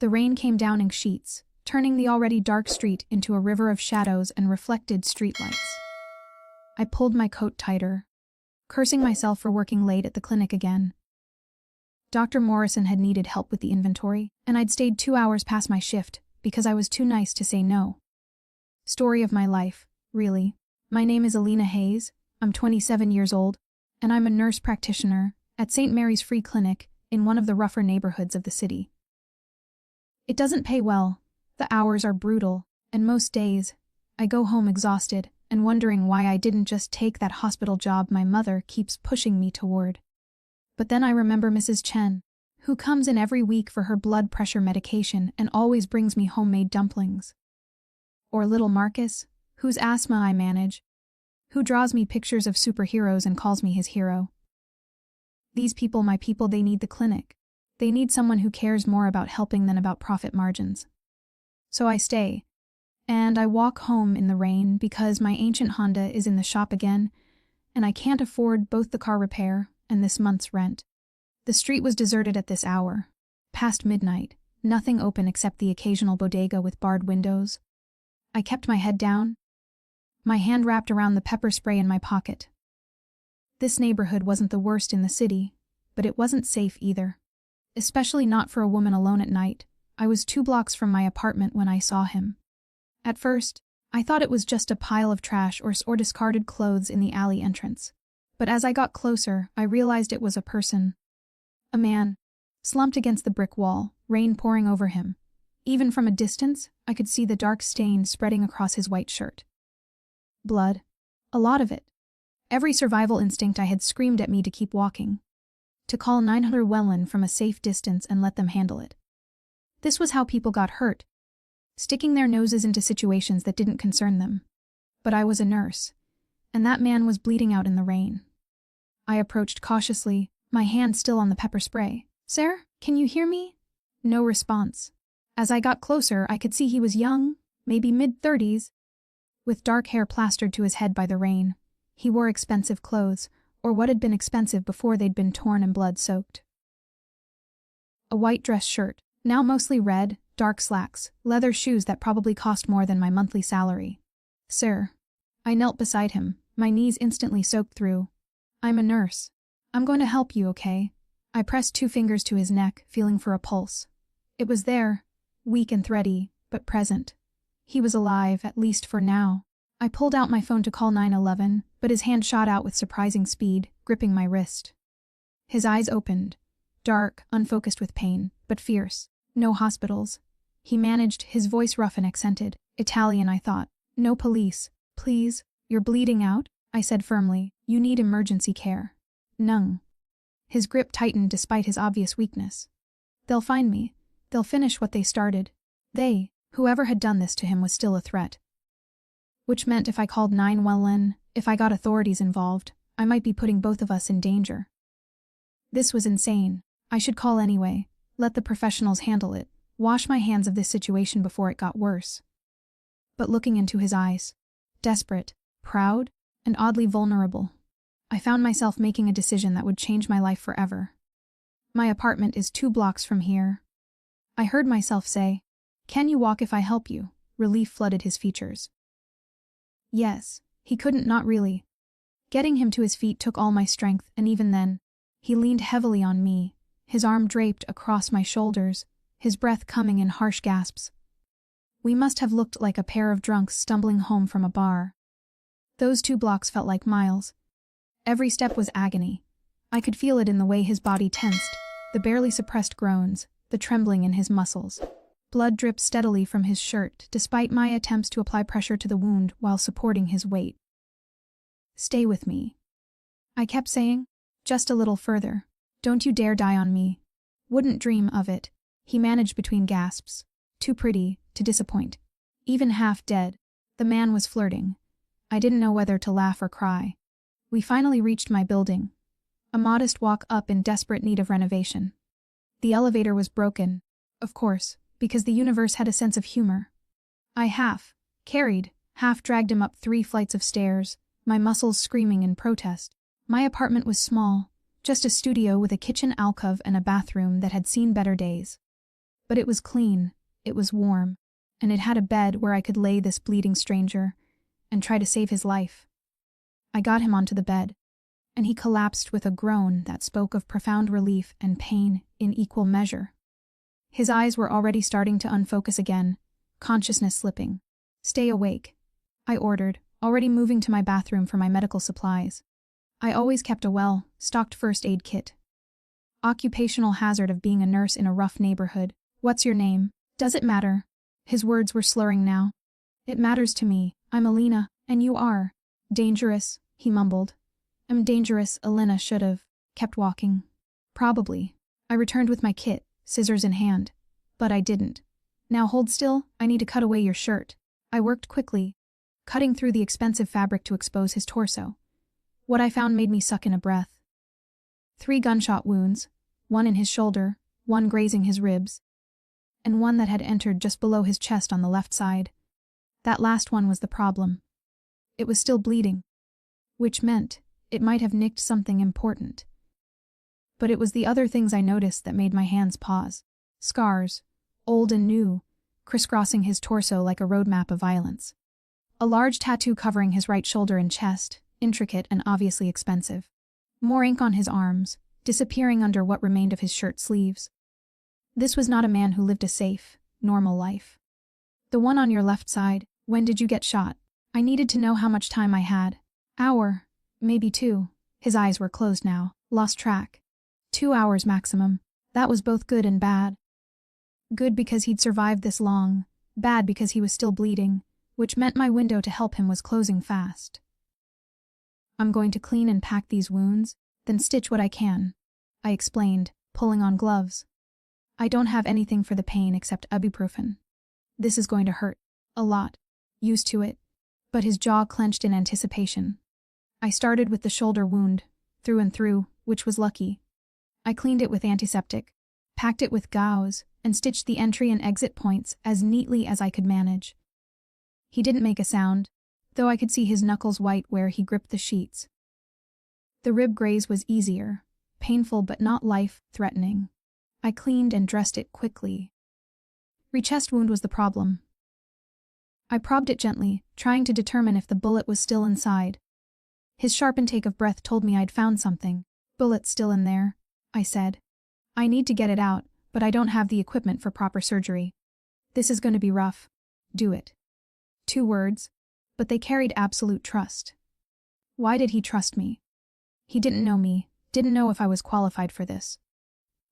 The rain came down in sheets, turning the already dark street into a river of shadows and reflected streetlights. I pulled my coat tighter, cursing myself for working late at the clinic again. Dr. Morrison had needed help with the inventory, and I'd stayed 2 hours past my shift because I was too nice to say no. Story of my life, really. My name is Alina Hayes, I'm 27 years old, and I'm a nurse practitioner at St. Mary's Free Clinic in one of the rougher neighborhoods of the city. It doesn't pay well, the hours are brutal, and most days, I go home exhausted and wondering why I didn't just take that hospital job my mother keeps pushing me toward. But then I remember Mrs. Chen, who comes in every week for her blood pressure medication and always brings me homemade dumplings. Or little Marcus, whose asthma I manage, who draws me pictures of superheroes and calls me his hero. These people, my people, they need the clinic. They need someone who cares more about helping than about profit margins. So I stay, and I walk home in the rain because my ancient Honda is in the shop again, and I can't afford both the car repair and this month's rent. The street was deserted at this hour, past midnight, nothing open except the occasional bodega with barred windows. I kept my head down, my hand wrapped around the pepper spray in my pocket. This neighborhood wasn't the worst in the city, but it wasn't safe either. Especially not for a woman alone at night. I was 2 blocks from my apartment when I saw him. At first, I thought it was just a pile of trash or discarded clothes in the alley entrance. But as I got closer, I realized it was a person. A man, slumped against the brick wall, rain pouring over him. Even from a distance, I could see the dark stain spreading across his white shirt. Blood. A lot of it. Every survival instinct I had screamed at me to keep walking. To call 900 Welland from a safe distance and let them handle it. This was how people got hurt, sticking their noses into situations that didn't concern them. But I was a nurse, and that man was bleeding out in the rain. I approached cautiously, my hand still on the pepper spray. "Sir, can you hear me?" No response. As I got closer, I could see he was young, maybe mid-30s, with dark hair plastered to his head by the rain. He wore expensive clothes, or what had been expensive before they'd been torn and blood-soaked. A white dress shirt, now mostly red, dark slacks, leather shoes that probably cost more than my monthly salary. "Sir." I knelt beside him, my knees instantly soaked through. "I'm a nurse. I'm going to help you, okay?" I pressed 2 fingers to his neck, feeling for a pulse. It was there, weak and thready, but present. He was alive, at least for now. I pulled out my phone to call 911, but his hand shot out with surprising speed, gripping my wrist. His eyes opened, dark, unfocused with pain, but fierce. "No hospitals." He managed, his voice rough and accented. Italian, I thought. "No police. Please, you're bleeding out," I said firmly. "You need emergency care." "Nung." His grip tightened despite his obvious weakness. "They'll find me. They'll finish what they started." They, whoever had done this to him, was still a threat. Which meant if I called 911, if I got authorities involved, I might be putting both of us in danger. This was insane. I should call anyway, let the professionals handle it, wash my hands of this situation before it got worse. But looking into his eyes, desperate, proud, and oddly vulnerable, I found myself making a decision that would change my life forever. "My apartment is 2 blocks from here." I heard myself say, "Can you walk if I help you?" Relief flooded his features. Yes, he couldn't, not really. Getting him to his feet took all my strength, and even then, he leaned heavily on me, his arm draped across my shoulders, his breath coming in harsh gasps. We must have looked like a pair of drunks stumbling home from a bar. Those 2 blocks felt like miles. Every step was agony. I could feel it in the way his body tensed, the barely suppressed groans, the trembling in his muscles. Blood dripped steadily from his shirt, despite my attempts to apply pressure to the wound while supporting his weight. "Stay with me," I kept saying. "Just a little further. Don't you dare die on me." "Wouldn't dream of it," he managed between gasps. Too pretty to disappoint. Even half dead, the man was flirting. I didn't know whether to laugh or cry. We finally reached my building. A modest walk up in desperate need of renovation. The elevator was broken, of course, because the universe had a sense of humor. I half dragged him up 3 flights of stairs, my muscles screaming in protest. My apartment was small, just a studio with a kitchen alcove and a bathroom that had seen better days. But it was clean, it was warm, and it had a bed where I could lay this bleeding stranger and try to save his life. I got him onto the bed, and he collapsed with a groan that spoke of profound relief and pain in equal measure. His eyes were already starting to unfocus again, consciousness slipping. "Stay awake," I ordered, already moving to my bathroom for my medical supplies. I always kept a well-stocked first aid kit. Occupational hazard of being a nurse in a rough neighborhood. "What's your name? Does it matter?" His words were slurring now. "It matters to me. I'm Alina, and you are." "Dangerous," he mumbled. "I'm dangerous," Alina should've kept walking. Probably. I returned with my kit, scissors in hand. But I didn't. "Now hold still, I need to cut away your shirt." I worked quickly, cutting through the expensive fabric to expose his torso. What I found made me suck in a breath. 3 gunshot wounds, one in his shoulder, one grazing his ribs, and one that had entered just below his chest on the left side. That last one was the problem. It was still bleeding, which meant it might have nicked something important. But it was the other things I noticed that made my hands pause. Scars, old and new, crisscrossing his torso like a roadmap of violence. A large tattoo covering his right shoulder and chest, intricate and obviously expensive. More ink on his arms, disappearing under what remained of his shirt sleeves. This was not a man who lived a safe, normal life. "The one on your left side, when did you get shot?" I needed to know how much time I had. Hour, maybe 2. His eyes were closed now, lost track. 2 hours maximum. That was both good and bad. Good because he'd survived this long, bad because he was still bleeding, which meant my window to help him was closing fast. "I'm going to clean and pack these wounds, then stitch what I can," I explained, pulling on gloves. "I don't have anything for the pain except ibuprofen. This is going to hurt. A lot. Used to it." But his jaw clenched in anticipation. I started with the shoulder wound, through and through, which was lucky. I cleaned it with antiseptic, packed it with gauze, and stitched the entry and exit points as neatly as I could manage. He didn't make a sound, though I could see his knuckles white where he gripped the sheets. The rib graze was easier, painful but not life-threatening. I cleaned and dressed it quickly. Chest wound was the problem. I probbed it gently, trying to determine if the bullet was still inside. His sharp intake of breath told me I'd found something. "Bullet's still in there," I said. "I need to get it out, but I don't have the equipment for proper surgery. This is going to be rough. Do it." 2 words, but they carried absolute trust. Why did he trust me? He didn't know me, didn't know if I was qualified for this.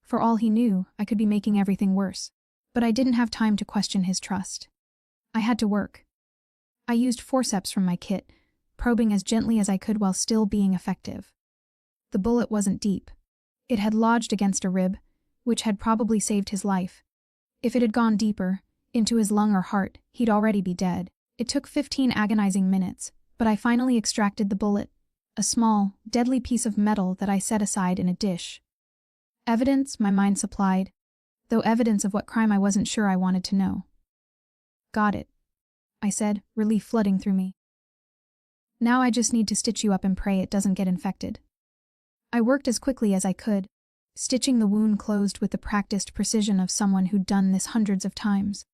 For all he knew, I could be making everything worse. But I didn't have time to question his trust. I had to work. I used forceps from my kit, probing as gently as I could while still being effective. The bullet wasn't deep. It had lodged against a rib, which had probably saved his life. If it had gone deeper, into his lung or heart, he'd already be dead. It took 15 agonizing minutes, but I finally extracted the bullet, a small, deadly piece of metal that I set aside in a dish. Evidence, my mind supplied, though evidence of what crime I wasn't sure I wanted to know. "Got it," I said, relief flooding through me. "Now I just need to stitch you up and pray it doesn't get infected." I worked as quickly as I could, stitching the wound closed with the practiced precision of someone who'd done this hundreds of times.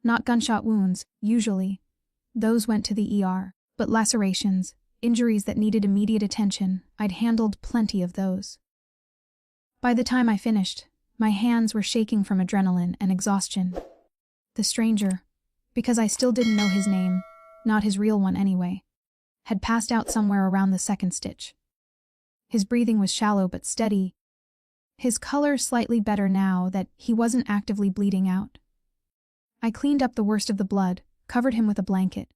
Not gunshot wounds, usually. Those went to the ER, but lacerations, injuries that needed immediate attention, I'd handled plenty of those. By the time I finished, my hands were shaking from adrenaline and exhaustion. The stranger, because I still didn't know his name, not his real one anyway, had passed out somewhere around the second stitch. His breathing was shallow but steady, his color slightly better now that he wasn't actively bleeding out. I cleaned up the worst of the blood, covered him with a blanket,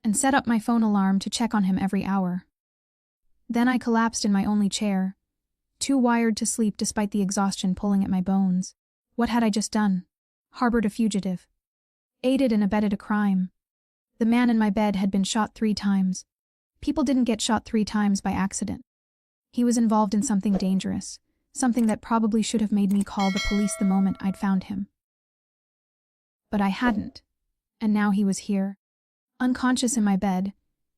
and set up my phone alarm to check on him every hour. Then I collapsed in my only chair, too wired to sleep despite the exhaustion pulling at my bones. What had I just done? Harbored a fugitive. Aided and abetted a crime. The man in my bed had been shot 3 times. People didn't get shot 3 times by accident. He was involved in something dangerous, something that probably should have made me call the police the moment I'd found him. But I hadn't, and now he was here, unconscious in my bed,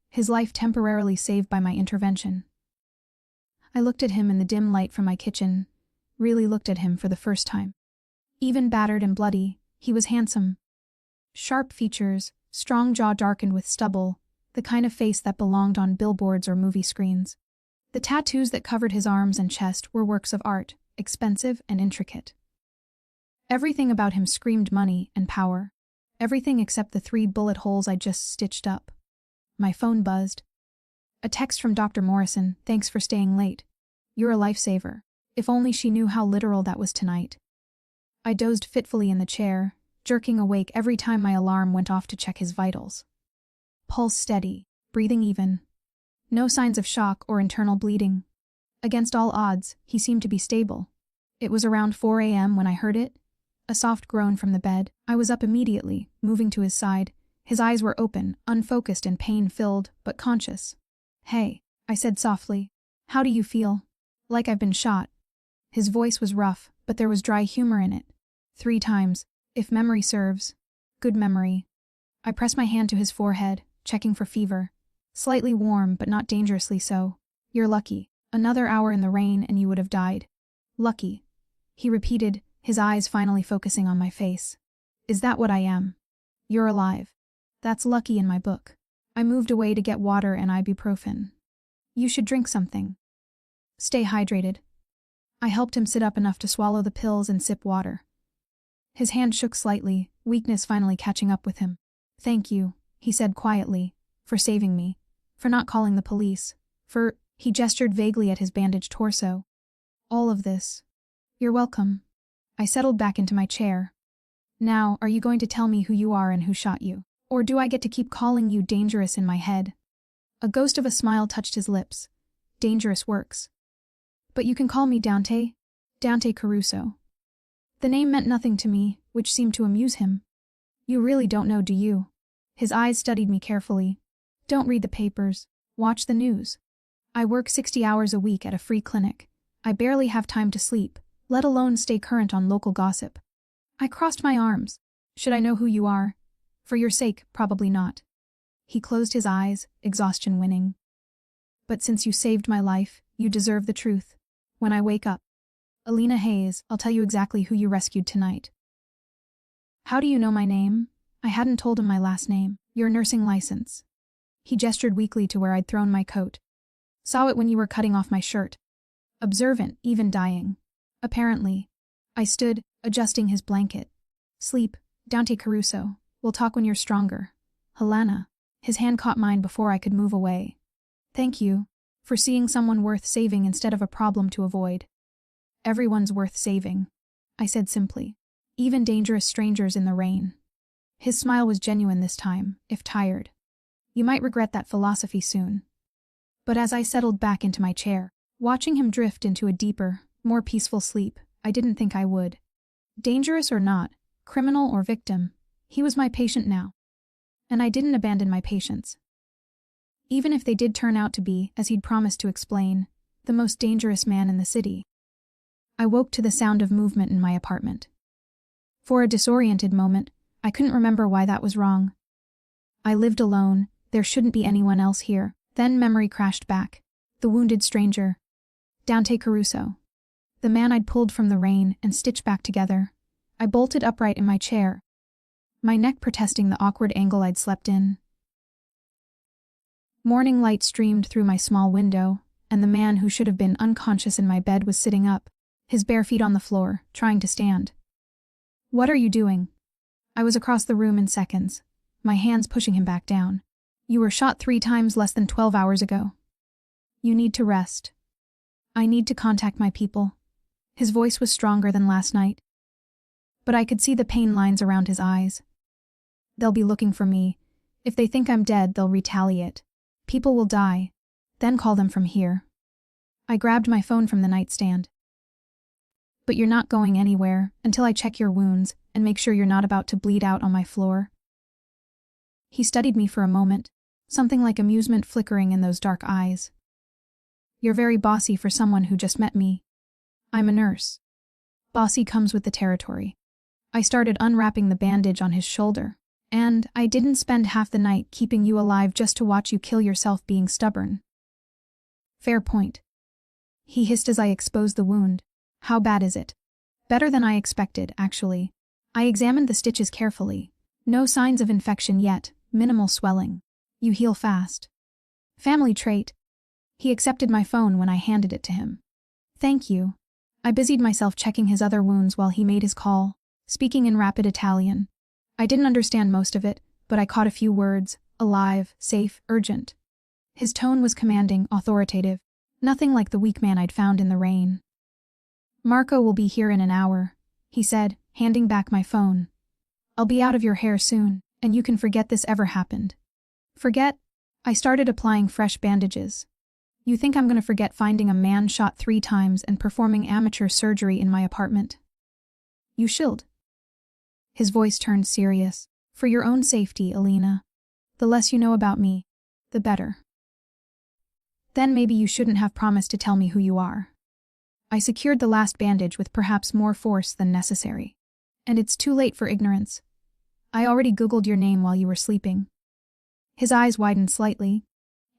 his life temporarily saved by my intervention. I looked at him in the dim light from my kitchen, really looked at him for the first time. Even battered and bloody, he was handsome. Sharp features, strong jaw darkened with stubble, the kind of face that belonged on billboards or movie screens. The tattoos that covered his arms and chest were works of art, expensive and intricate. Everything about him screamed money and power. Everything except the 3 bullet holes I just stitched up. My phone buzzed. A text from Dr. Morrison, "Thanks for staying late. You're a lifesaver." If only she knew how literal that was tonight. I dozed fitfully in the chair, jerking awake every time my alarm went off to check his vitals. Pulse steady, breathing even. No signs of shock or internal bleeding. Against all odds, he seemed to be stable. It was around 4 a.m. when I heard it. A soft groan from the bed. I was up immediately, moving to his side. His eyes were open, unfocused and pain-filled, but conscious. "Hey," I said softly. "How do you feel?" "Like I've been shot." His voice was rough, but there was dry humor in it. 3 times, if memory serves. Good memory. I pressed my hand to his forehead, checking for fever. Slightly warm, but not dangerously so. "You're lucky. Another hour in the rain and you would have died." "Lucky," he repeated, his eyes finally focusing on my face. "Is that what I am?" "You're alive. That's lucky in my book." I moved away to get water and ibuprofen. "You should drink something. Stay hydrated." I helped him sit up enough to swallow the pills and sip water. His hand shook slightly, weakness finally catching up with him. "Thank you," he said quietly, "for saving me. For not calling the police. He gestured vaguely at his bandaged torso. "All of this." "You're welcome." I settled back into my chair. "Now, are you going to tell me who you are and who shot you? Or do I get to keep calling you Dangerous in my head?" A ghost of a smile touched his lips. "Dangerous works. But you can call me Dante. Dante Caruso." The name meant nothing to me, which seemed to amuse him. "You really don't know, do you?" His eyes studied me carefully. "Don't read the papers. Watch the news. I work 60 hours a week at a free clinic. I barely have time to sleep, let alone stay current on local gossip." I crossed my arms. "Should I know who you are?" "For your sake, probably not." He closed his eyes, exhaustion winning. "But since you saved my life, you deserve the truth. When I wake up, Alina Hayes, I'll tell you exactly who you rescued tonight." "How do you know my name?" I hadn't told him my last name. "Your nursing license." He gestured weakly to where I'd thrown my coat. "Saw it when you were cutting off my shirt." Observant, even dying. Apparently. I stood, adjusting his blanket. "Sleep, Dante Caruso. We'll talk when you're stronger. Helena." His hand caught mine before I could move away. "Thank you. For seeing someone worth saving instead of a problem to avoid." "Everyone's worth saving," I said simply. "Even dangerous strangers in the rain." His smile was genuine this time, if tired. "You might regret that philosophy soon." But as I settled back into my chair, watching him drift into a deeper, more peaceful sleep, I didn't think I would. Dangerous or not, criminal or victim, he was my patient now. And I didn't abandon my patients. Even if they did turn out to be, as he'd promised to explain, the most dangerous man in the city. I woke to the sound of movement in my apartment. For a disoriented moment, I couldn't remember why that was wrong. I lived alone, there shouldn't be anyone else here. Then memory crashed back. The wounded stranger. Dante Caruso. The man I'd pulled from the rain and stitched back together. I bolted upright in my chair, my neck protesting the awkward angle I'd slept in. Morning light streamed through my small window, and the man who should have been unconscious in my bed was sitting up, his bare feet on the floor, trying to stand. "What are you doing?" I was across the room in seconds, my hands pushing him back down. "You were shot 3 times less than 12 hours ago. You need to rest." "I need to contact my people." His voice was stronger than last night, but I could see the pain lines around his eyes. "They'll be looking for me. If they think I'm dead, they'll retaliate. People will die, then call them from here." I grabbed my phone from the nightstand. "But you're not going anywhere until I check your wounds and make sure you're not about to bleed out on my floor." He studied me for a moment, something like amusement flickering in those dark eyes. "You're very bossy for someone who just met me." "I'm a nurse." Bossy comes with the territory. I started unwrapping the bandage on his shoulder. "And I didn't spend half the night keeping you alive just to watch you kill yourself being stubborn." "Fair point." He hissed as I exposed the wound. "How bad is it?" Better than I expected, actually. I examined the stitches carefully. No signs of infection yet, minimal swelling. You heal fast. Family trait. He accepted my phone when I handed it to him. Thank you. I busied myself checking his other wounds while he made his call, speaking in rapid Italian. I didn't understand most of it, but I caught a few words: alive, safe, urgent. His tone was commanding, authoritative, nothing like the weak man I'd found in the rain. Marco will be here in an hour, he said, handing back my phone. I'll be out of your hair soon, and you can forget this ever happened. Forget? I started applying fresh bandages. You think I'm going to forget finding a man shot 3 times and performing amateur surgery in my apartment? You should. His voice turned serious. For your own safety, Alina. The less you know about me, the better. Then maybe you shouldn't have promised to tell me who you are. I secured the last bandage with perhaps more force than necessary. And it's too late for ignorance. I already Googled your name while you were sleeping. His eyes widened slightly.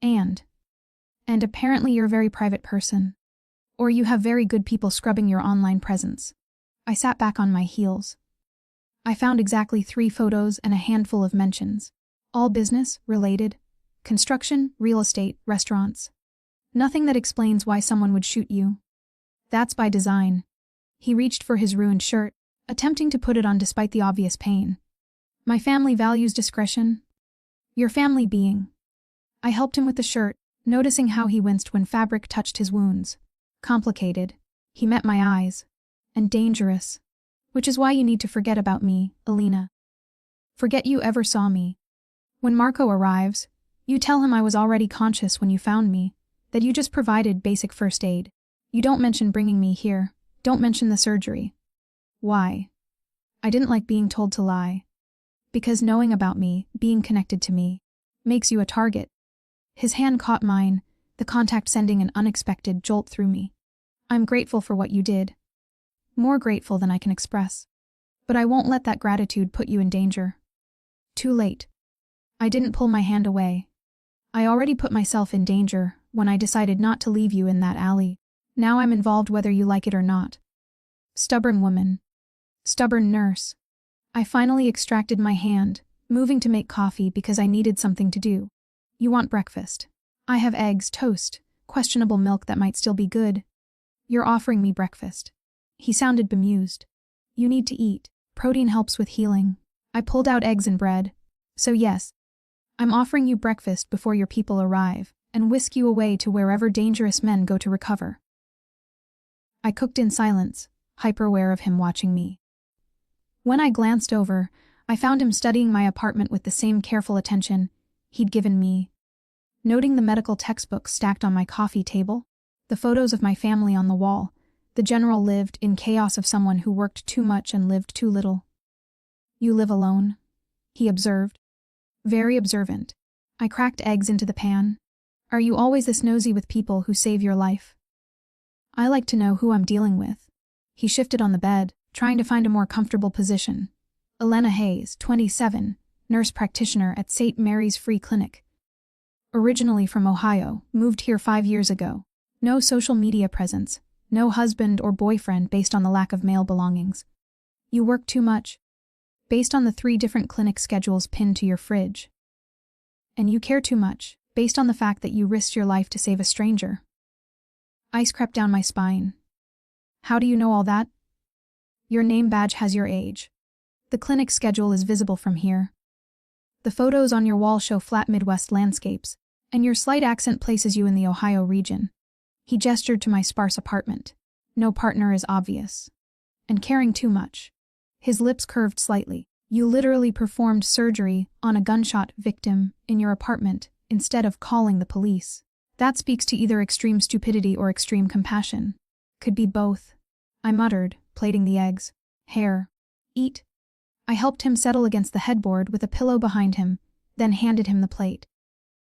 And apparently you're a very private person. Or you have very good people scrubbing your online presence. I sat back on my heels. I found exactly 3 photos and a handful of mentions. All business, related. Construction, real estate, restaurants. Nothing that explains why someone would shoot you. That's by design. He reached for his ruined shirt, attempting to put it on despite the obvious pain. My family values discretion. Your family being. I helped him with the shirt, noticing how he winced when fabric touched his wounds. Complicated. He met my eyes. And dangerous. Which is why you need to forget about me, Alina. Forget you ever saw me. When Marco arrives, you tell him I was already conscious when you found me, that you just provided basic first aid. You don't mention bringing me here. Don't mention the surgery. Why? I didn't like being told to lie. Because knowing about me, being connected to me, makes you a target. His hand caught mine, the contact sending an unexpected jolt through me. I'm grateful for what you did. More grateful than I can express. But I won't let that gratitude put you in danger. Too late. I didn't pull my hand away. I already put myself in danger when I decided not to leave you in that alley. Now I'm involved whether you like it or not. Stubborn woman. Stubborn nurse. I finally extracted my hand, moving to make coffee because I needed something to do. You want breakfast. I have eggs, toast, questionable milk that might still be good. You're offering me breakfast. He sounded bemused. You need to eat. Protein helps with healing. I pulled out eggs and bread. So yes, I'm offering you breakfast before your people arrive and whisk you away to wherever dangerous men go to recover. I cooked in silence, hyper-aware of him watching me. When I glanced over, I found him studying my apartment with the same careful attention he'd given me. Noting the medical textbooks stacked on my coffee table, the photos of my family on the wall, the general lived in chaos of someone who worked too much and lived too little. You live alone? He observed. Very observant. I cracked eggs into the pan. Are you always this nosy with people who save your life? I like to know who I'm dealing with. He shifted on the bed, trying to find a more comfortable position. Elena Hayes, 27, nurse practitioner at St. Mary's Free Clinic. Originally from Ohio, moved here 5 years ago. No social media presence. No husband or boyfriend based on the lack of male belongings. You work too much. Based on the 3 different clinic schedules pinned to your fridge. And you care too much, based on the fact that you risked your life to save a stranger. Ice crept down my spine. How do you know all that? Your name badge has your age. The clinic schedule is visible from here. The photos on your wall show flat Midwest landscapes, and your slight accent places you in the Ohio region. He gestured to my sparse apartment. No partner is obvious. And caring too much. His lips curved slightly. You literally performed surgery on a gunshot victim in your apartment instead of calling the police. That speaks to either extreme stupidity or extreme compassion. Could be both. I muttered, plating the eggs. Hair. Eat. I helped him settle against the headboard with a pillow behind him, then handed him the plate.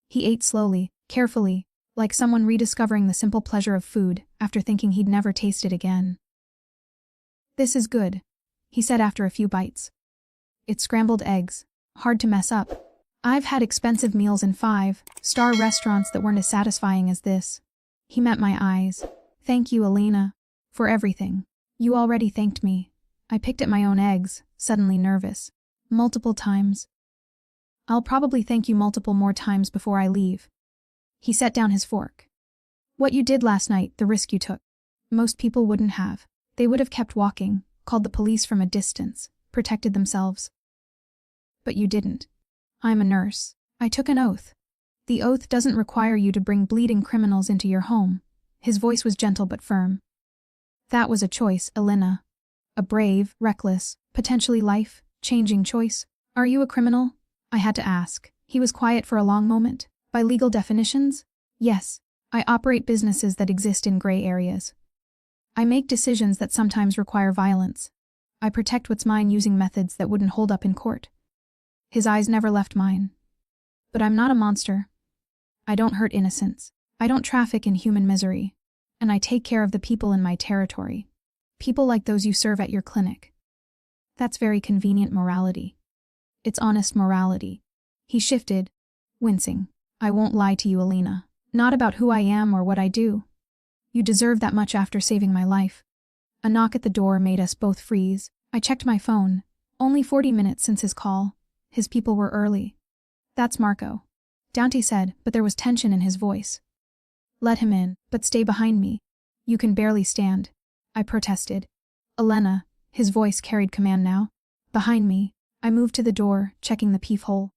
He ate slowly, carefully, like someone rediscovering the simple pleasure of food after thinking he'd never taste it again. This is good, he said after a few bites. It's scrambled eggs, hard to mess up. I've had expensive meals in 5-star restaurants that weren't as satisfying as this. He met my eyes. Thank you, Elena, for everything. You already thanked me. I picked at my own eggs, suddenly nervous. Multiple times. I'll probably thank you multiple more times before I leave. He set down his fork. What you did last night, the risk you took. Most people wouldn't have. They would have kept walking, called the police from a distance, protected themselves. But you didn't. I'm a nurse. I took an oath. The oath doesn't require you to bring bleeding criminals into your home. His voice was gentle but firm. That was a choice, Elena. A brave, reckless, potentially life-changing choice. Are you a criminal? I had to ask. He was quiet for a long moment. By legal definitions? Yes. I operate businesses that exist in gray areas. I make decisions that sometimes require violence. I protect what's mine using methods that wouldn't hold up in court. His eyes never left mine. But I'm not a monster. I don't hurt innocents. I don't traffic in human misery. And I take care of the people in my territory. People like those you serve at your clinic. That's very convenient morality. It's honest morality. He shifted, wincing. I won't lie to you, Elena. Not about who I am or what I do. You deserve that much after saving my life. A knock at the door made us both freeze. I checked my phone. Only 40 minutes since his call. His people were early. That's Marco. Dante said, but there was tension in his voice. Let him in, but stay behind me. You can barely stand. I protested. Elena, his voice carried command now. Behind me. I moved to the door, checking the peephole.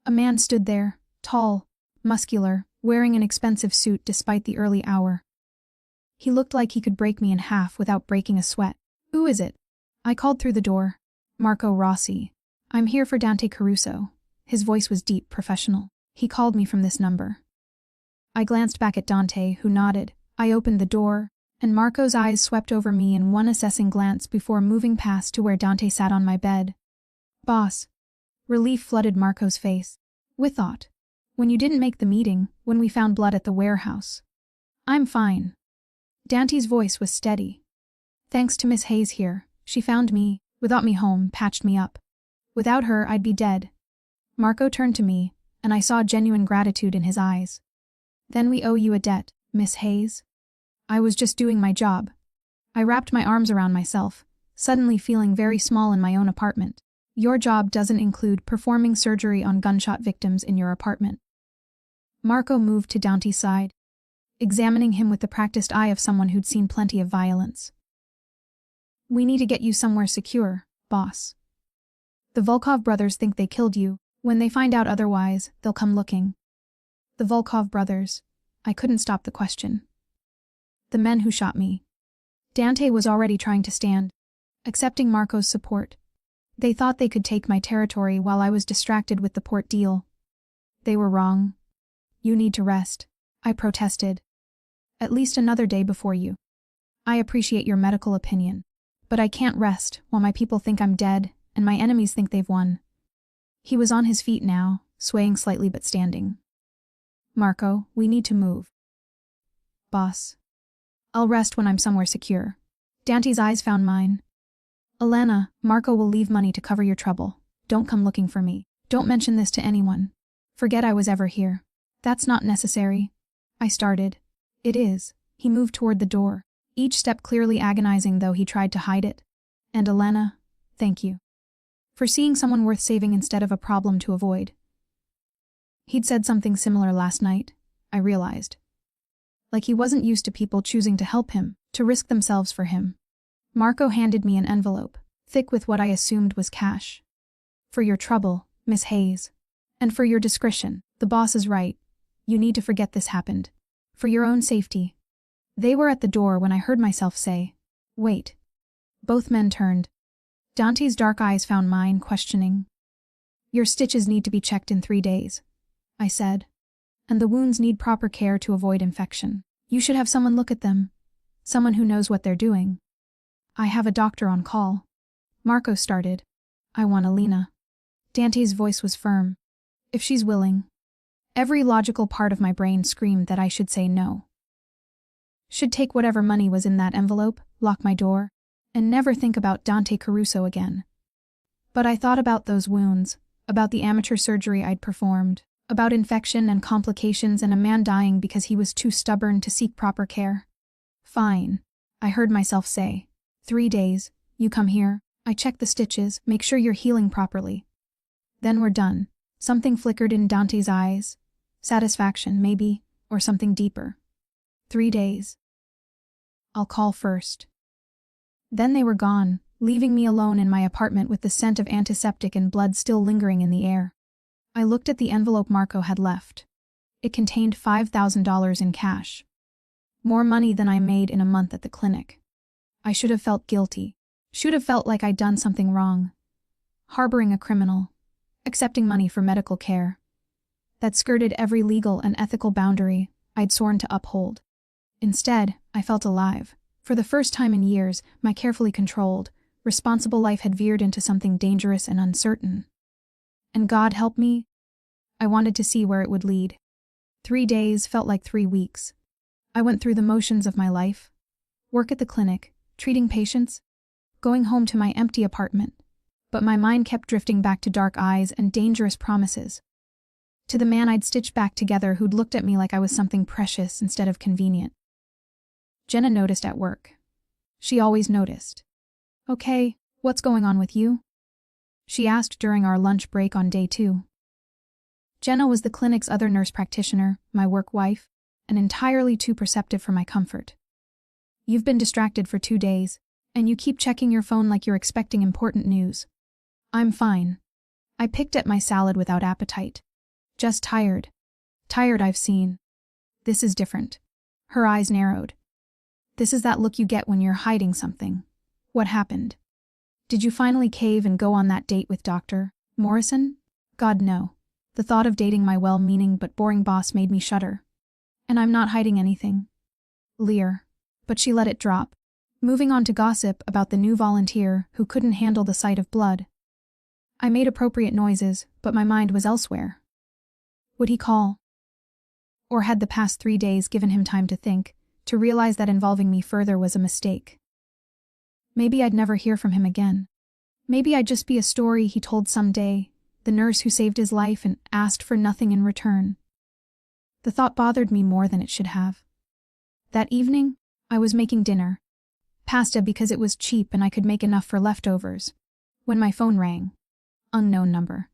A man stood there, tall, muscular, wearing an expensive suit despite the early hour. He looked like he could break me in half without breaking a sweat. Who is it? I called through the door. Marco Rossi. I'm here for Dante Caruso. His voice was deep, professional. He called me from this number. I glanced back at Dante, who nodded. I opened the door, and Marco's eyes swept over me in one assessing glance before moving past to where Dante sat on my bed. Boss. Relief flooded Marco's face. With thought. When you didn't make the meeting, when we found blood at the warehouse. I'm fine. Dante's voice was steady. Thanks to Miss Hayes here, she found me, without me home, patched me up. Without her, I'd be dead. Marco turned to me, and I saw genuine gratitude in his eyes. Then we owe you a debt, Miss Hayes. I was just doing my job. I wrapped my arms around myself, suddenly feeling very small in my own apartment. Your job doesn't include performing surgery on gunshot victims in your apartment. Marco moved to Dante's side, examining him with the practiced eye of someone who'd seen plenty of violence. We need to get you somewhere secure, boss. The Volkov brothers think they killed you. When they find out otherwise, they'll come looking. The Volkov brothers. I couldn't stop the question. The men who shot me. Dante was already trying to stand, accepting Marco's support. They thought they could take my territory while I was distracted with the port deal. They were wrong. You need to rest, I protested. At least another day before you. I appreciate your medical opinion, but I can't rest while my people think I'm dead and my enemies think they've won. He was on his feet now, swaying slightly but standing. Marco, we need to move. Boss. I'll rest when I'm somewhere secure. Dante's eyes found mine. Elena, Marco will leave money to cover your trouble. Don't come looking for me. Don't mention this to anyone. Forget I was ever here. That's not necessary. I started. It is. He moved toward the door, each step clearly agonizing though he tried to hide it. And Elena, thank you. For seeing someone worth saving instead of a problem to avoid. He'd said something similar last night, I realized. Like he wasn't used to people choosing to help him, to risk themselves for him. Marco handed me an envelope, thick with what I assumed was cash. For your trouble, Miss Hayes. And for your discretion, the boss is right. You need to forget this happened. For your own safety. They were at the door when I heard myself say, wait. Both men turned. Dante's dark eyes found mine, questioning. Your stitches need to be checked in 3 days, I said. And the wounds need proper care to avoid infection. You should have someone look at them. Someone who knows what they're doing. I have a doctor on call. Marco started. I want Elena. Dante's voice was firm. If she's willing. Every logical part of my brain screamed that I should say no. Should take whatever money was in that envelope, lock my door, and never think about Dante Caruso again. But I thought about those wounds, about the amateur surgery I'd performed, about infection and complications and a man dying because he was too stubborn to seek proper care. Fine, I heard myself say. 3 days, you come here, I check the stitches, make sure you're healing properly. Then we're done. Something flickered in Dante's eyes. Satisfaction, maybe, or something deeper. 3 days. I'll call first. Then they were gone, leaving me alone in my apartment with the scent of antiseptic and blood still lingering in the air. I looked at the envelope Marco had left. It contained $5,000 in cash. More money than I made in a month at the clinic. I should have felt guilty. Should have felt like I'd done something wrong. Harboring a criminal. Accepting money for medical care. That skirted every legal and ethical boundary I'd sworn to uphold. Instead, I felt alive. For the first time in years, my carefully controlled, responsible life had veered into something dangerous and uncertain. And God help me, I wanted to see where it would lead. 3 days felt like 3 weeks. I went through the motions of my life. Work at the clinic, treating patients, going home to my empty apartment. But my mind kept drifting back to dark eyes and dangerous promises. To the man I'd stitched back together who'd looked at me like I was something precious instead of convenient. Jenna noticed at work. She always noticed. "Okay, what's going on with you?" she asked during our lunch break on day 2. Jenna was the clinic's other nurse practitioner, my work wife, and entirely too perceptive for my comfort. "You've been distracted for 2 days, and you keep checking your phone like you're expecting important news." "I'm fine." I picked at my salad without appetite. "Just tired. Tired I've seen." "This is different." Her eyes narrowed. "This is that look you get when you're hiding something. What happened? Did you finally cave and go on that date with Dr. Morrison?" "God, no." The thought of dating my well-meaning but boring boss made me shudder. "And I'm not hiding anything." Leer. But she let it drop, moving on to gossip about the new volunteer who couldn't handle the sight of blood. I made appropriate noises, but my mind was elsewhere. Would he call? Or had the past 3 days given him time to think, to realize that involving me further was a mistake? Maybe I'd never hear from him again. Maybe I'd just be a story he told someday, the nurse who saved his life and asked for nothing in return. The thought bothered me more than it should have. That evening, I was making dinner. Pasta because it was cheap and I could make enough for leftovers. When my phone rang. Unknown number.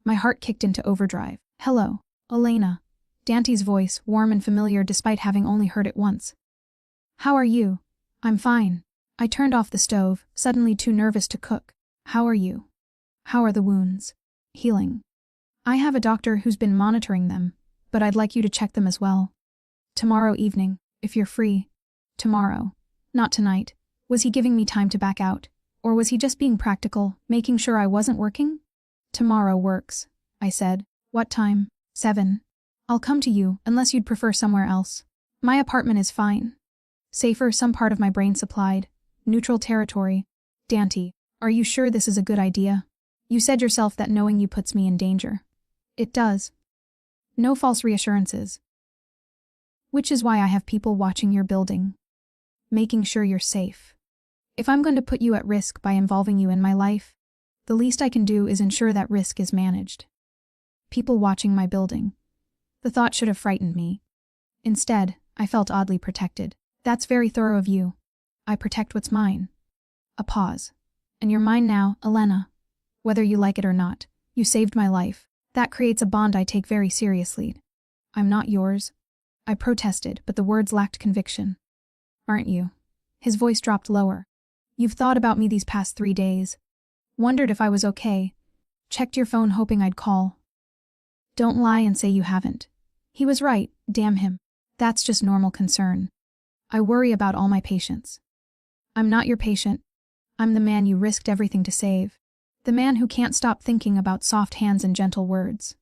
My heart kicked into overdrive. "Hello, Elena." Dante's voice, warm and familiar despite having only heard it once. "How are you?" "I'm fine." I turned off the stove, suddenly too nervous to cook. "How are you?" "How are the wounds?" "Healing." "I have a doctor who's been monitoring them, but I'd like you to check them as well. Tomorrow evening, if you're free." Tomorrow. Not tonight. Was he giving me time to back out? Or was he just being practical, making sure I wasn't working? "Tomorrow works," I said. "What time?" 7. "I'll come to you, unless you'd prefer somewhere else." "My apartment is fine." Safer, some part of my brain supplied. Neutral territory. "Dante, are you sure this is a good idea? You said yourself that knowing you puts me in danger." "It does." "No false reassurances." "Which is why I have people watching your building. Making sure you're safe. If I'm going to put you at risk by involving you in my life, the least I can do is ensure that risk is managed." People watching my building. The thought should have frightened me. Instead, I felt oddly protected. "That's very thorough of you. I protect what's mine." A pause. "And you're mine now, Elena. Whether you like it or not, you saved my life. That creates a bond I take very seriously." "I'm not yours." I protested, but the words lacked conviction. "Aren't you?" His voice dropped lower. "You've thought about me these past 3 days. Wondered if I was okay. Checked your phone hoping I'd call. Don't lie and say you haven't." He was right, damn him. That's just normal concern. I worry about all my patients. "I'm not your patient. I'm the man you risked everything to save. The man who can't stop thinking about soft hands and gentle words.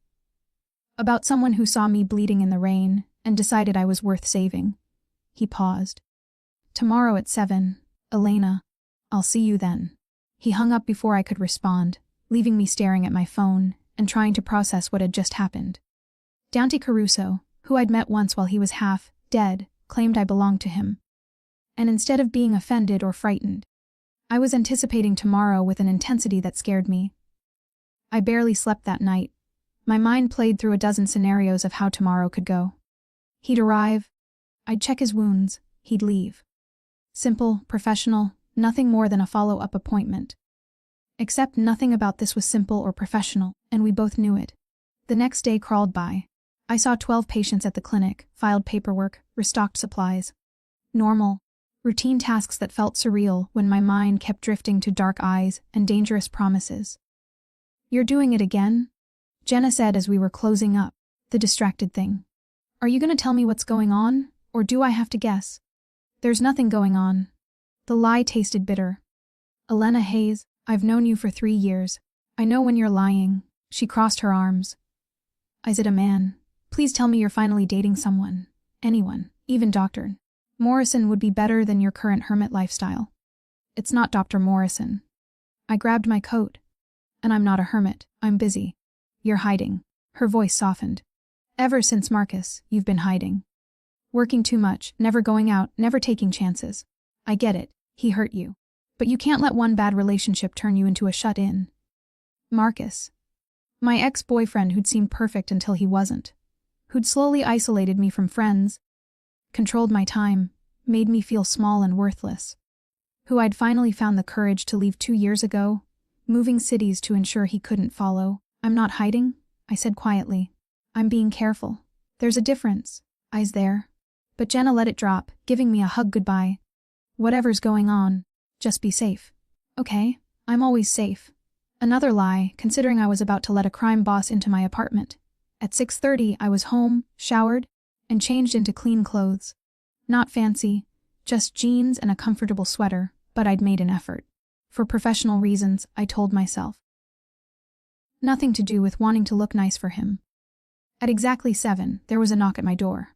About someone who saw me bleeding in the rain and decided I was worth saving." He paused. "Tomorrow at 7, Elena. I'll see you then." He hung up before I could respond, leaving me staring at my phone and trying to process what had just happened. Dante Caruso, who I'd met once while he was half dead, claimed I belonged to him. And instead of being offended or frightened, I was anticipating tomorrow with an intensity that scared me. I barely slept that night. My mind played through a dozen scenarios of how tomorrow could go. He'd arrive. I'd check his wounds. He'd leave. Simple, professional, Nothing more than a follow-up appointment. Except nothing about this was simple or professional, and we both knew it. The next day crawled by. I saw 12 patients at the clinic, filed paperwork, restocked supplies. Normal, routine tasks that felt surreal when my mind kept drifting to dark eyes and dangerous promises. "You're doing it again?" Jenna said as we were closing up, the distracted thing. "Are you going to tell me what's going on, or do I have to guess?" "There's nothing going on." The lie tasted bitter. "Elena Hayes, I've known you for 3 years. I know when you're lying." She crossed her arms. "Is it a man? Please tell me you're finally dating someone. Anyone, even Dr. Morrison would be better than your current hermit lifestyle." "It's not Dr. Morrison." I grabbed my coat. "And I'm not a hermit, I'm busy." "You're hiding." Her voice softened. "Ever since Marcus, you've been hiding. Working too much, never going out, never taking chances. I get it, he hurt you. But you can't let one bad relationship turn you into a shut-in." "Marcus." My ex-boyfriend who'd seemed perfect until he wasn't. Who'd slowly isolated me from friends, controlled my time, made me feel small and worthless. Who I'd finally found the courage to leave 2 years ago, moving cities to ensure he couldn't follow. "I'm not hiding," I said quietly. "I'm being careful. There's a difference." Eyes there. But Jenna let it drop, giving me a hug goodbye. "Whatever's going on, just be safe." "Okay, I'm always safe." Another lie, considering I was about to let a crime boss into my apartment. At 6:30, I was home, showered, and changed into clean clothes. Not fancy, just jeans and a comfortable sweater, but I'd made an effort. For professional reasons, I told myself. Nothing to do with wanting to look nice for him. At exactly 7, there was a knock at my door.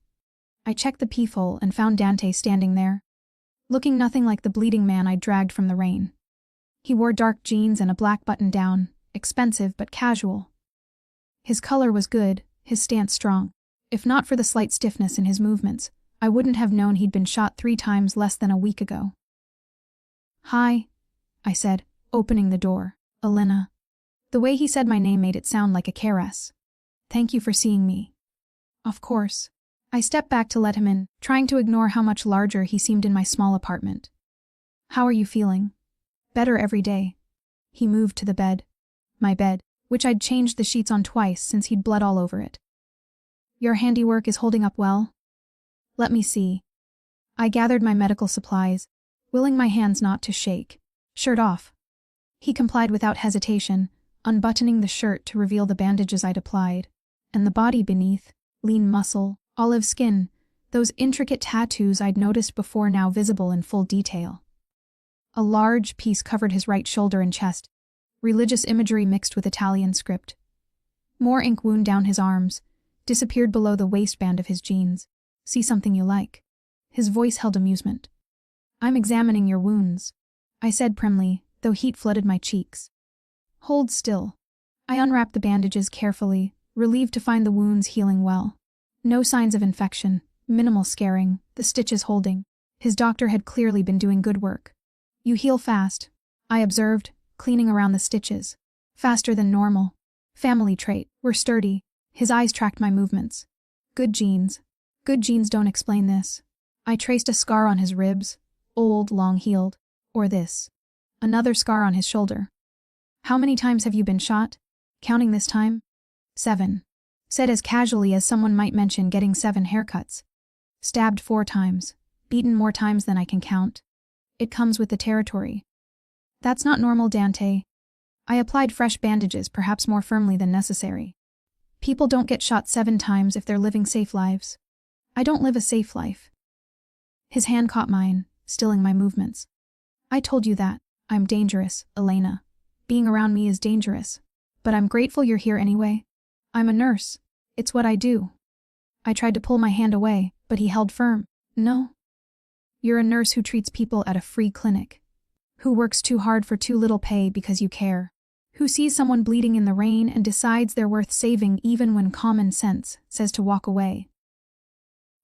I checked the peephole and found Dante standing there, looking nothing like the bleeding man I'd dragged from the rain. He wore dark jeans and a black button-down, expensive but casual. His color was good, his stance strong. If not for the slight stiffness in his movements, I wouldn't have known he'd been shot 3 times less than a week ago. "Hi," I said, opening the door. "Elena." The way he said my name made it sound like a caress. "Thank you for seeing me." "Of course." I stepped back to let him in, trying to ignore how much larger he seemed in my small apartment. "How are you feeling?" "Better every day." He moved to the bed. My bed, which I'd changed the sheets on twice since he'd blood all over it. "Your handiwork is holding up well?" "Let me see." I gathered my medical supplies, willing my hands not to shake. "Shirt off." He complied without hesitation, unbuttoning the shirt to reveal the bandages I'd applied. And the body beneath, lean muscle, olive skin, those intricate tattoos I'd noticed before now visible in full detail. A large piece covered his right shoulder and chest, religious imagery mixed with Italian script. More ink wound down his arms, disappeared below the waistband of his jeans. "See something you like?" His voice held amusement. "I'm examining your wounds," I said primly, though heat flooded my cheeks. "Hold still." I unwrapped the bandages carefully, relieved to find the wounds healing well. No signs of infection, minimal scarring, the stitches holding. His doctor had clearly been doing good work. "You heal fast," I observed, cleaning around the stitches. "Faster than normal. Family trait, we're sturdy." His eyes tracked my movements. "Good genes." "Good genes don't explain this." I traced a scar on his ribs, old, long-healed. Or this. Another scar on his shoulder. "How many times have you been shot?" "Counting this time?" 7. Said as casually as someone might mention getting 7 haircuts. "Stabbed 4 times. Beaten more times than I can count. It comes with the territory." "That's not normal, Dante." I applied fresh bandages, perhaps more firmly than necessary. "People don't get shot 7 times if they're living safe lives." "I don't live a safe life." His hand caught mine, stilling my movements. "I told you that. I'm dangerous, Elena. Being around me is dangerous. But I'm grateful you're here anyway. I'm a nurse. It's what I do." I tried to pull my hand away, but he held firm. "No. You're a nurse who treats people at a free clinic. Who works too hard for too little pay because you care. Who sees someone bleeding in the rain and decides they're worth saving even when common sense says to walk away."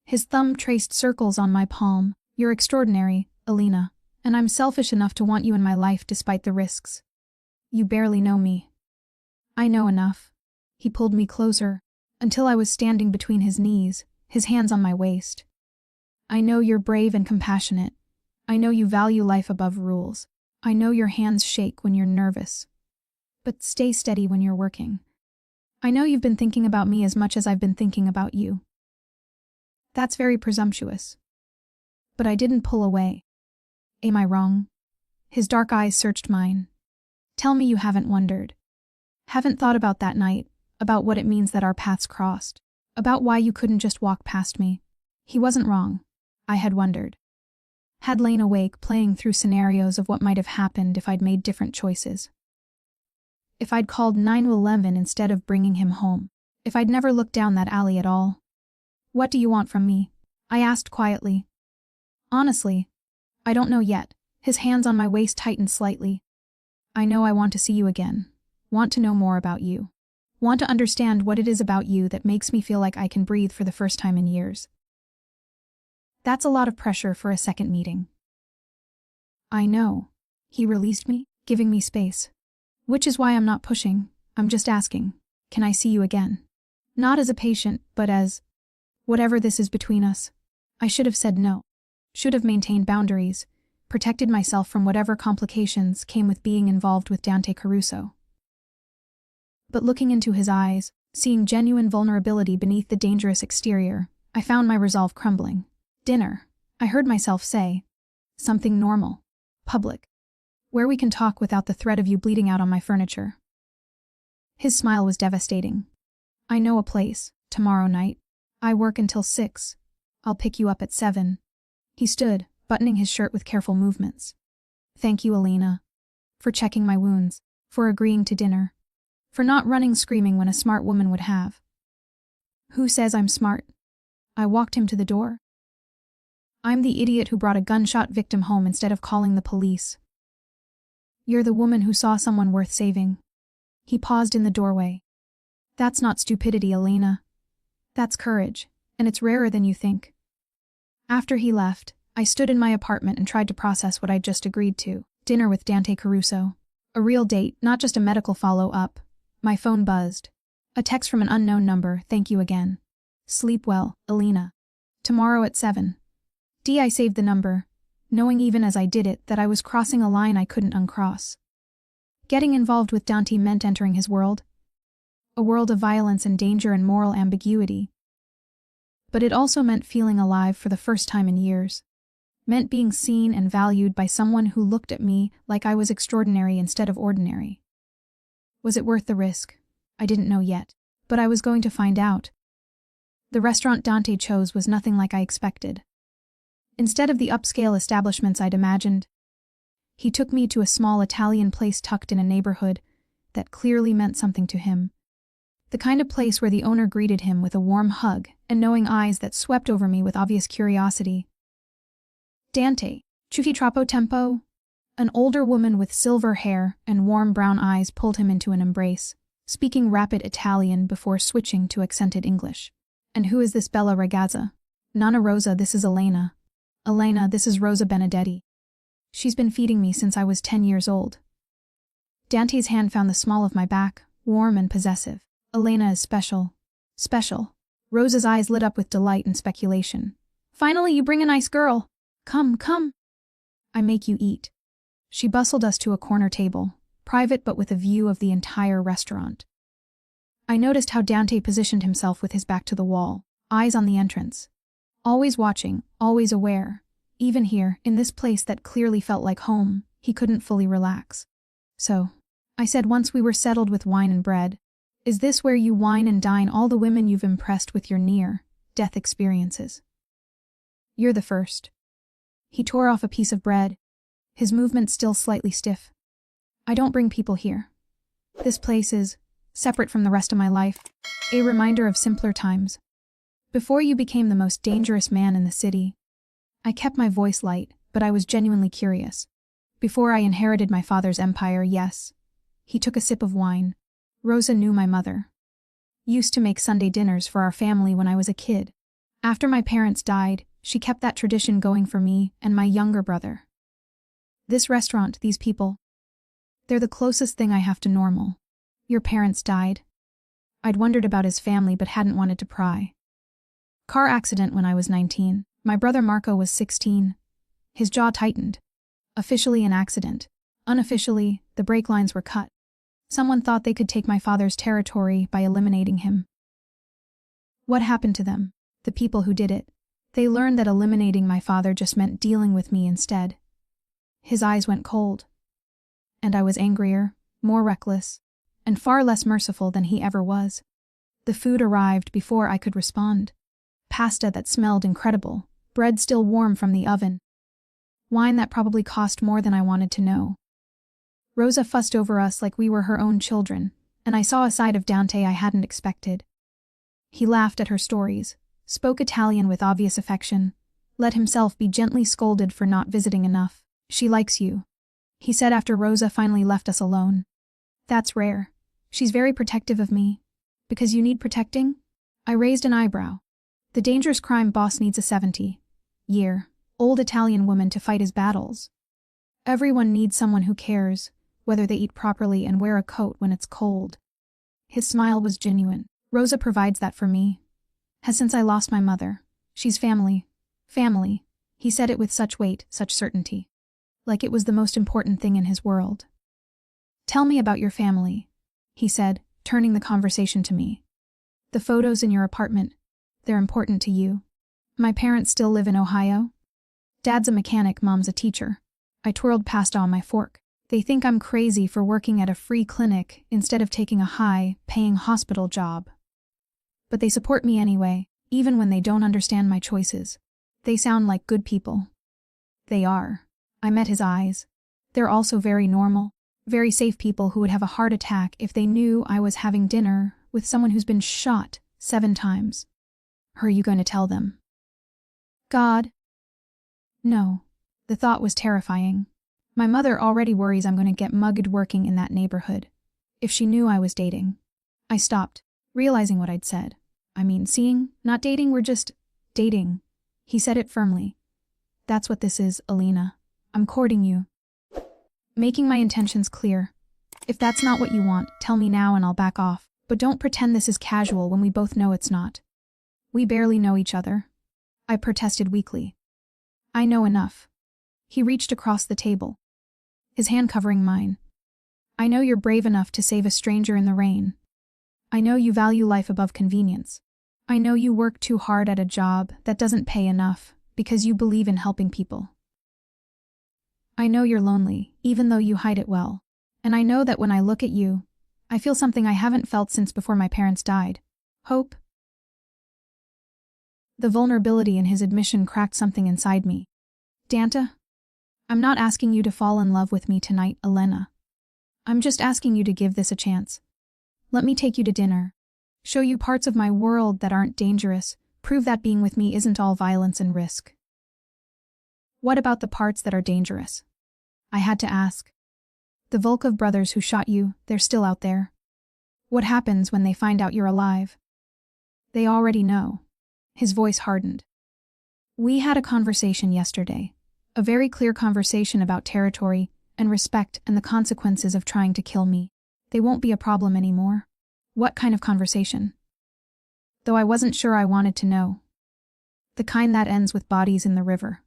His thumb traced circles on my palm. "You're extraordinary, Elena, and I'm selfish enough to want you in my life despite the risks. You barely know me." "I know enough." He pulled me closer, until I was standing between his knees, his hands on my waist. "I know you're brave and compassionate. I know you value life above rules. I know your hands shake when you're nervous. But stay steady when you're working. I know you've been thinking about me as much as I've been thinking about you. That's very presumptuous. But I didn't pull away. Am I wrong? His dark eyes searched mine. Tell me you haven't wondered. Haven't thought about that night, about what it means that our paths crossed, about why you couldn't just walk past me. He wasn't wrong. I had wondered. Had lain awake playing through scenarios of what might have happened if I'd made different choices. If I'd called 911 instead of bringing him home. If I'd never looked down that alley at all. What do you want from me? I asked quietly. Honestly, I don't know yet. His hands on my waist tightened slightly. I know I want to see you again. Want to know more about you. Want to understand what it is about you that makes me feel like I can breathe for the first time in years. That's a lot of pressure for a second meeting. I know. He released me, giving me space. Which is why I'm not pushing, I'm just asking, can I see you again? Not as a patient, but as, whatever this is between us. I should have said no. Should have maintained boundaries, protected myself from whatever complications came with being involved with Dante Caruso. But looking into his eyes, seeing genuine vulnerability beneath the dangerous exterior, I found my resolve crumbling. Dinner, I heard myself say. Something normal. Public. Where we can talk without the threat of you bleeding out on my furniture. His smile was devastating. I know a place, tomorrow night. I work until 6. I'll pick you up at 7. He stood, buttoning his shirt with careful movements. Thank you, Elena. For checking my wounds. For agreeing to dinner. For not running screaming when a smart woman would have. Who says I'm smart? I walked him to the door. I'm the idiot who brought a gunshot victim home instead of calling the police. You're the woman who saw someone worth saving. He paused in the doorway. That's not stupidity, Elena. That's courage, and it's rarer than you think. After he left, I stood in my apartment and tried to process what I'd just agreed to. Dinner with Dante Caruso. A real date, not just a medical follow-up. My phone buzzed. A text from an unknown number, thank you again. Sleep well, Elena. Tomorrow at 7. I saved the number, knowing even as I did it that I was crossing a line I couldn't uncross. Getting involved with Dante meant entering his world. A world of violence and danger and moral ambiguity. But it also meant feeling alive for the first time in years. Meant being seen and valued by someone who looked at me like I was extraordinary instead of ordinary. Was it worth the risk? I didn't know yet, but I was going to find out. The restaurant Dante chose was nothing like I expected. Instead of the upscale establishments I'd imagined, he took me to a small Italian place tucked in a neighborhood that clearly meant something to him. The kind of place where the owner greeted him with a warm hug and knowing eyes that swept over me with obvious curiosity. Dante, ci fai troppo tempo? An older woman with silver hair and warm brown eyes pulled him into an embrace, speaking rapid Italian before switching to accented English. And who is this bella ragazza? Nonna Rosa, this is Elena. Elena, this is Rosa Benedetti. She's been feeding me since I was 10 years old. Dante's hand found the small of my back, warm and possessive. Elena is special. Special. Rosa's eyes lit up with delight and speculation. Finally, you bring a nice girl. Come, come. I make you eat. She bustled us to a corner table, private but with a view of the entire restaurant. I noticed how Dante positioned himself with his back to the wall, eyes on the entrance. Always watching, always aware. Even here, in this place that clearly felt like home, he couldn't fully relax. So, I said once we were settled with wine and bread, is this where you wine and dine all the women you've impressed with your near-death experiences? You're the first. He tore off a piece of bread, his movement still slightly stiff. I don't bring people here. This place is, separate from the rest of my life, a reminder of simpler times. Before you became the most dangerous man in the city, I kept my voice light, but I was genuinely curious. Before I inherited my father's empire, yes. He took a sip of wine. Rosa knew my mother. Used to make Sunday dinners for our family when I was a kid. After my parents died, she kept that tradition going for me and my younger brother. This restaurant, these people, they're the closest thing I have to normal. Your parents died. I'd wondered about his family but hadn't wanted to pry. Car accident when I was 19. My brother Marco was 16. His jaw tightened. Officially an accident. Unofficially, the brake lines were cut. Someone thought they could take my father's territory by eliminating him. What happened to them? The people who did it. They learned that eliminating my father just meant dealing with me instead. His eyes went cold. And I was angrier, more reckless, and far less merciful than he ever was. The food arrived before I could respond. Pasta that smelled incredible, bread still warm from the oven. Wine that probably cost more than I wanted to know. Rosa fussed over us like we were her own children, and I saw a side of Dante I hadn't expected. He laughed at her stories, spoke Italian with obvious affection, let himself be gently scolded for not visiting enough. She likes you, he said after Rosa finally left us alone. That's rare. She's very protective of me. Because you need protecting? I raised an eyebrow. The dangerous crime boss needs a 70-year-old Italian woman to fight his battles. Everyone needs someone who cares, whether they eat properly and wear a coat when it's cold. His smile was genuine. Rosa provides that for me. Has since I lost my mother. She's family. Family. He said it with such weight, such certainty. Like it was the most important thing in his world. Tell me about your family, he said, turning the conversation to me. The photos in your apartment, they're important to you. My parents still live in Ohio. Dad's a mechanic, Mom's a teacher. I twirled pasta on my fork. They think I'm crazy for working at a free clinic instead of taking a high-paying hospital job. But they support me anyway, even when they don't understand my choices. They sound like good people. They are. I met his eyes. They're also very normal, very safe people who would have a heart attack if they knew I was having dinner with someone who's been shot 7 times. Are you going to tell them? God? No. The thought was terrifying. My mother already worries I'm going to get mugged working in that neighborhood. If she knew I was dating. I stopped, realizing what I'd said. I mean, seeing, not dating, we're just dating. He said it firmly. That's what this is, Alina. I'm courting you. Making my intentions clear. If that's not what you want, tell me now and I'll back off. But don't pretend this is casual when we both know it's not. We barely know each other. I protested weakly. I know enough. He reached across the table, his hand covering mine. I know you're brave enough to save a stranger in the rain. I know you value life above convenience. I know you work too hard at a job that doesn't pay enough because you believe in helping people. I know you're lonely, even though you hide it well. And I know that when I look at you, I feel something I haven't felt since before my parents died. Hope. The vulnerability in his admission cracked something inside me. Dante? I'm not asking you to fall in love with me tonight, Elena. I'm just asking you to give this a chance. Let me take you to dinner. Show you parts of my world that aren't dangerous. Prove that being with me isn't all violence and risk. What about the parts that are dangerous? I had to ask. The Volkov brothers who shot you, they're still out there. What happens when they find out you're alive? They already know. His voice hardened. We had a conversation yesterday. A very clear conversation about territory and respect and the consequences of trying to kill me. They won't be a problem anymore. What kind of conversation? Though I wasn't sure I wanted to know. The kind that ends with bodies in the river.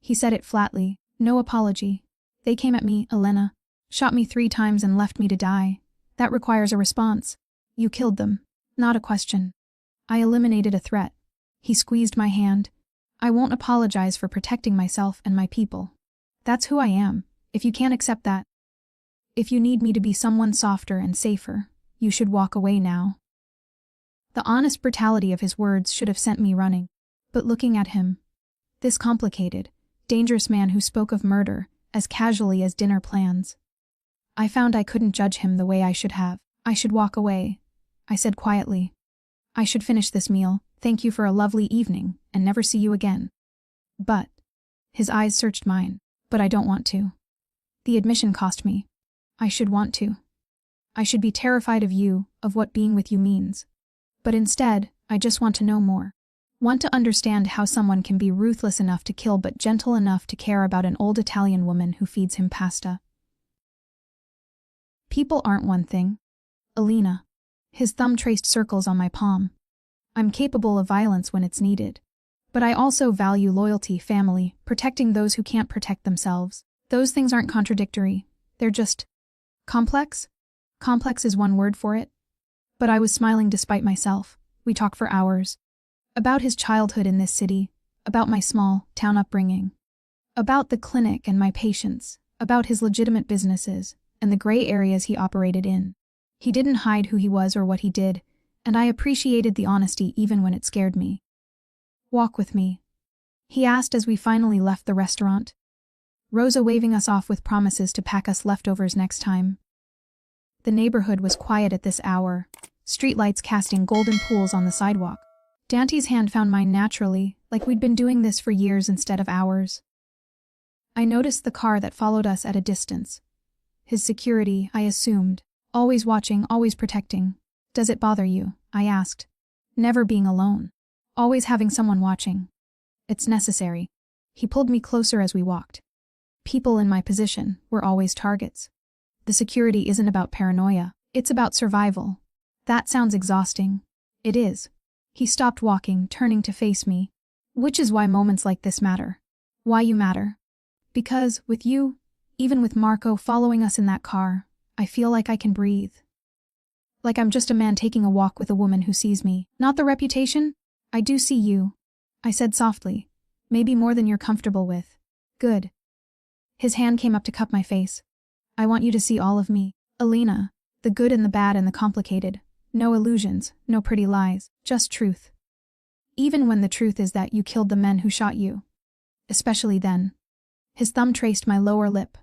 He said it flatly, no apology. They came at me, Elena, shot me 3 times and left me to die. That requires a response. You killed them. Not a question. I eliminated a threat. He squeezed my hand. I won't apologize for protecting myself and my people. That's who I am. If you can't accept that, if you need me to be someone softer and safer, you should walk away now. The honest brutality of his words should have sent me running. But looking at him, this complicated, dangerous man who spoke of murder as casually as dinner plans, I found I couldn't judge him the way I should have. I should walk away, I said quietly. I should finish this meal, thank you for a lovely evening, and never see you again. But, his eyes searched mine, but I don't want to. The admission cost me. I should want to. I should be terrified of you, of what being with you means. But instead, I just want to know more. Want to understand how someone can be ruthless enough to kill but gentle enough to care about an old Italian woman who feeds him pasta. People aren't one thing. Alina. His thumb traced circles on my palm. I'm capable of violence when it's needed. But I also value loyalty, family, protecting those who can't protect themselves. Those things aren't contradictory. They're just complex? Complex is one word for it. But I was smiling despite myself. We talked for hours. About his childhood in this city, about my small town upbringing, about the clinic and my patients, about his legitimate businesses and the gray areas he operated in. He didn't hide who he was or what he did, and I appreciated the honesty even when it scared me. "Walk with me," he asked as we finally left the restaurant, Rosa waving us off with promises to pack us leftovers next time. The neighborhood was quiet at this hour, streetlights casting golden pools on the sidewalk. Dante's hand found mine naturally, like we'd been doing this for years instead of hours. I noticed the car that followed us at a distance. His security, I assumed. Always watching, always protecting. "Does it bother you?" I asked. "Never being alone. Always having someone watching." "It's necessary." He pulled me closer as we walked. People in my position were always targets. The security isn't about paranoia. It's about survival. That sounds exhausting. It is. He stopped walking, turning to face me. "Which is why moments like this matter. Why you matter. Because, with you, even with Marco following us in that car, I feel like I can breathe. Like I'm just a man taking a walk with a woman who sees me. Not the reputation. I do see you," I said softly. "Maybe more than you're comfortable with." "Good." His hand came up to cup my face. "I want you to see all of me. Alina. The good and the bad and the complicated. No illusions, no pretty lies, just truth. Even when the truth is that you killed the men who shot you. Especially then." His thumb traced my lower lip.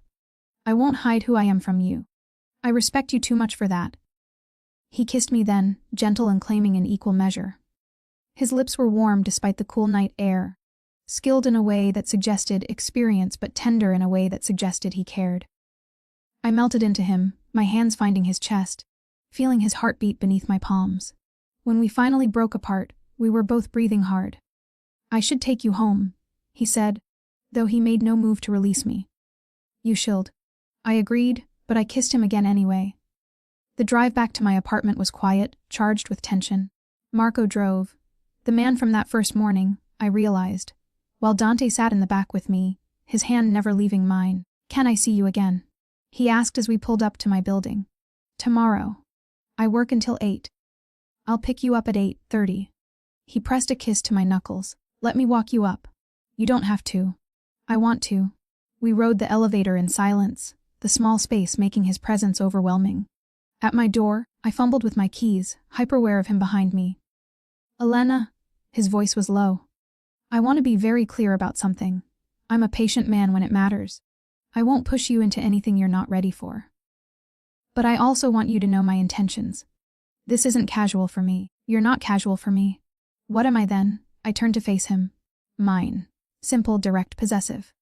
"I won't hide who I am from you. I respect you too much for that." He kissed me then, gentle and claiming in equal measure. His lips were warm despite the cool night air, skilled in a way that suggested experience but tender in a way that suggested he cared. I melted into him, my hands finding his chest, feeling his heartbeat beneath my palms. When we finally broke apart, we were both breathing hard. "I should take you home," he said, though he made no move to release me. "You should." I agreed, but I kissed him again anyway. The drive back to my apartment was quiet, charged with tension. Marco drove. The man from that first morning, I realized, while Dante sat in the back with me, his hand never leaving mine. "Can I see you again?" he asked as we pulled up to my building. "Tomorrow. I work until 8. I'll pick you up at 8:30. He pressed a kiss to my knuckles. "Let me walk you up." "You don't have to." "I want to." We rode the elevator in silence, the small space making his presence overwhelming. At my door, I fumbled with my keys, hyper-aware of him behind me. "Elena," his voice was low. "I want to be very clear about something. I'm a patient man when it matters. I won't push you into anything you're not ready for. But I also want you to know my intentions. This isn't casual for me. You're not casual for me." "What am I then?" I turned to face him. "Mine. Simple, direct, possessive.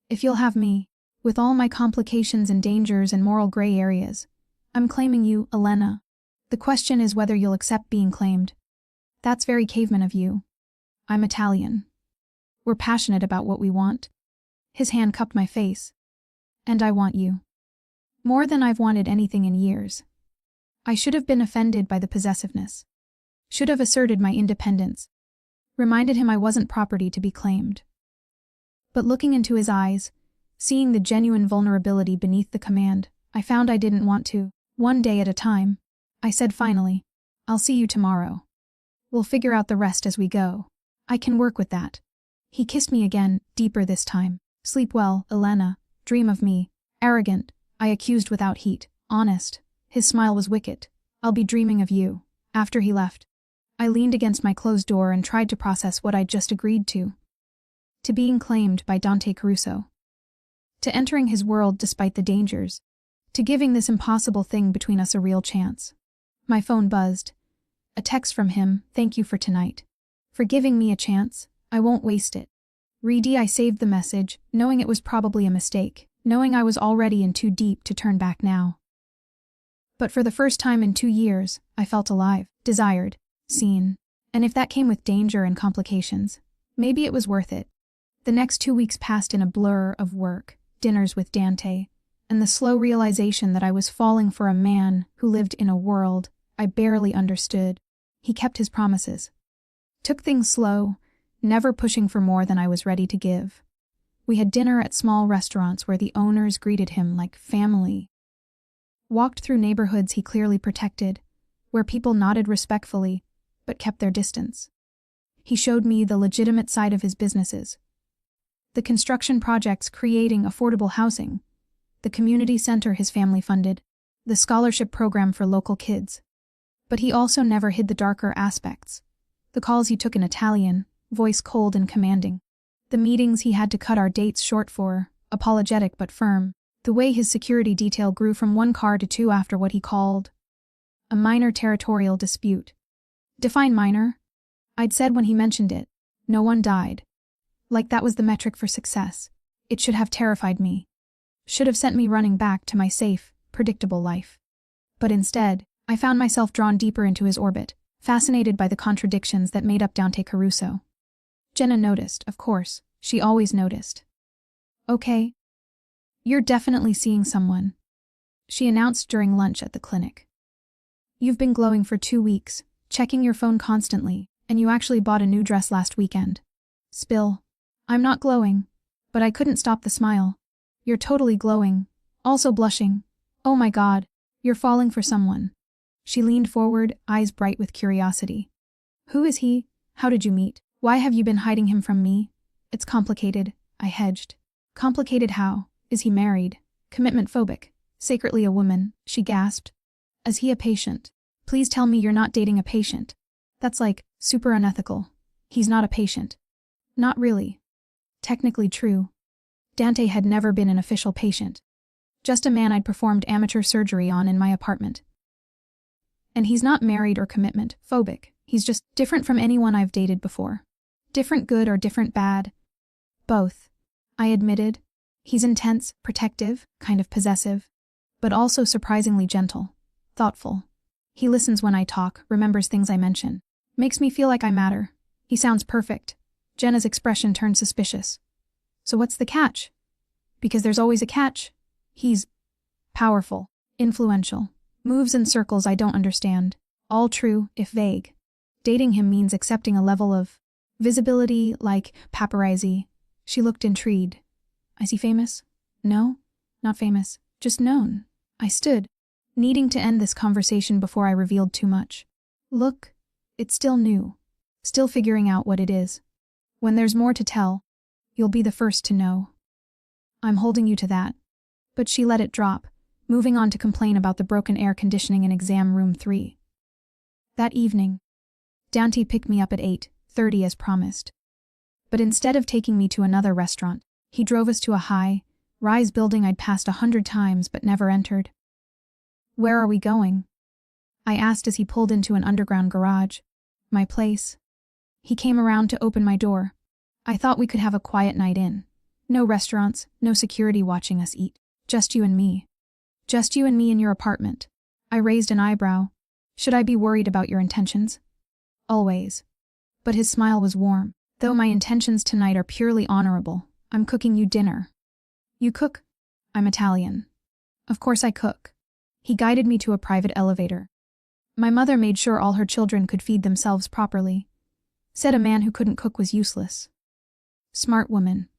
If you'll have me, with all my complications and dangers and moral gray areas, I'm claiming you, Elena. The question is whether you'll accept being claimed. That's very caveman of you. I'm Italian. We're passionate about what we want." His hand cupped my face. "And I want you. More than I've wanted anything in years." I should have been offended by the possessiveness. Should have asserted my independence. Reminded him I wasn't property to be claimed. But looking into his eyes, seeing the genuine vulnerability beneath the command, I found I didn't want to. "One day at a time," I said finally. "I'll see you tomorrow. We'll figure out the rest as we go. I can work with that." He kissed me again, deeper this time. "Sleep well, Elena. Dream of me." "Arrogant," I accused without heat. "Honest." His smile was wicked. "I'll be dreaming of you." After he left, I leaned against my closed door and tried to process what I'd just agreed to. To being claimed by Dante Caruso. To entering his world despite the dangers. To giving this impossible thing between us a real chance. My phone buzzed. A text from him, "Thank you for tonight. For giving me a chance. I won't waste it." Reedy, I saved the message, knowing it was probably a mistake, knowing I was already in too deep to turn back now. But for the first time in 2 years, I felt alive, desired, seen. And if that came with danger and complications, maybe it was worth it. The next 2 weeks passed in a blur of work, dinners with Dante, and the slow realization that I was falling for a man who lived in a world I barely understood. He kept his promises. Took things slow, never pushing for more than I was ready to give. We had dinner at small restaurants where the owners greeted him like family. Walked through neighborhoods he clearly protected, where people nodded respectfully, but kept their distance. He showed me the legitimate side of his businesses. The construction projects creating affordable housing, the community center his family funded, the scholarship program for local kids. But he also never hid the darker aspects. The calls he took in Italian, voice cold and commanding. The meetings he had to cut our dates short for, apologetic but firm. The way his security detail grew from 1 car to 2 after what he called a minor territorial dispute. Define minor? I'd said when he mentioned it, no one died. Like that was the metric for success. It should have terrified me. Should have sent me running back to my safe, predictable life. But instead, I found myself drawn deeper into his orbit, fascinated by the contradictions that made up Dante Caruso. Jenna noticed, of course. She always noticed. Okay. You're definitely seeing someone, she announced during lunch at the clinic. You've been glowing for 2 weeks, checking your phone constantly, and you actually bought a new dress last weekend. Spill. I'm not glowing, but I couldn't stop the smile. You're totally glowing, also blushing. Oh my God, you're falling for someone. She leaned forward, eyes bright with curiosity. Who is he? How did you meet? Why have you been hiding him from me? It's complicated, I hedged. Complicated how? Is he married? Commitment phobic? Secretly a woman? She gasped. Is he a patient? Please tell me you're not dating a patient. That's like, super unethical. He's not a patient. Not really. Technically true. Dante had never been an official patient. Just a man I'd performed amateur surgery on in my apartment. And he's not married or commitment phobic. He's just different from anyone I've dated before. Different good or different bad? Both. I admitted. He's intense, protective, kind of possessive, but also surprisingly gentle, thoughtful. He listens when I talk, remembers things I mention. Makes me feel like I matter. He sounds perfect. Jenna's expression turned suspicious. So what's the catch? Because there's always a catch. He's powerful, influential, moves in circles I don't understand. All true, if vague. Dating him means accepting a level of visibility like paparazzi. She looked intrigued. Is he famous? No, not famous, just known. I stood, needing to end this conversation before I revealed too much. Look, it's still new, still figuring out what it is. When there's more to tell, you'll be the first to know. I'm holding you to that. But she let it drop, moving on to complain about the broken air conditioning in exam room 3. That evening, Dante picked me up at 8:30 as promised. But instead of taking me to another restaurant, he drove us to a high-rise building I'd passed 100 times but never entered. Where are we going? I asked as he pulled into an underground garage. My place. He came around to open my door. I thought we could have a quiet night in. No restaurants, no security watching us eat. Just you and me. Just you and me in your apartment. I raised an eyebrow. Should I be worried about your intentions? Always. But his smile was warm. Though my intentions tonight are purely honorable, I'm cooking you dinner. You cook? I'm Italian. Of course I cook. He guided me to a private elevator. My mother made sure all her children could feed themselves properly. Said a man who couldn't cook was useless. Smart woman.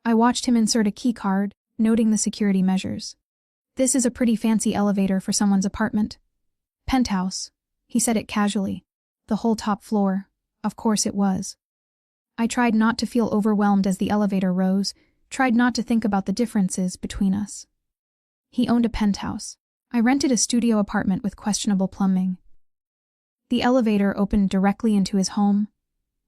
I watched him insert a key card, noting the security measures. This is a pretty fancy elevator for someone's apartment. Penthouse. He said it casually. The whole top floor. Of course it was. I tried not to feel overwhelmed as the elevator rose, tried not to think about the differences between us. He owned a penthouse. I rented a studio apartment with questionable plumbing. The elevator opened directly into his home,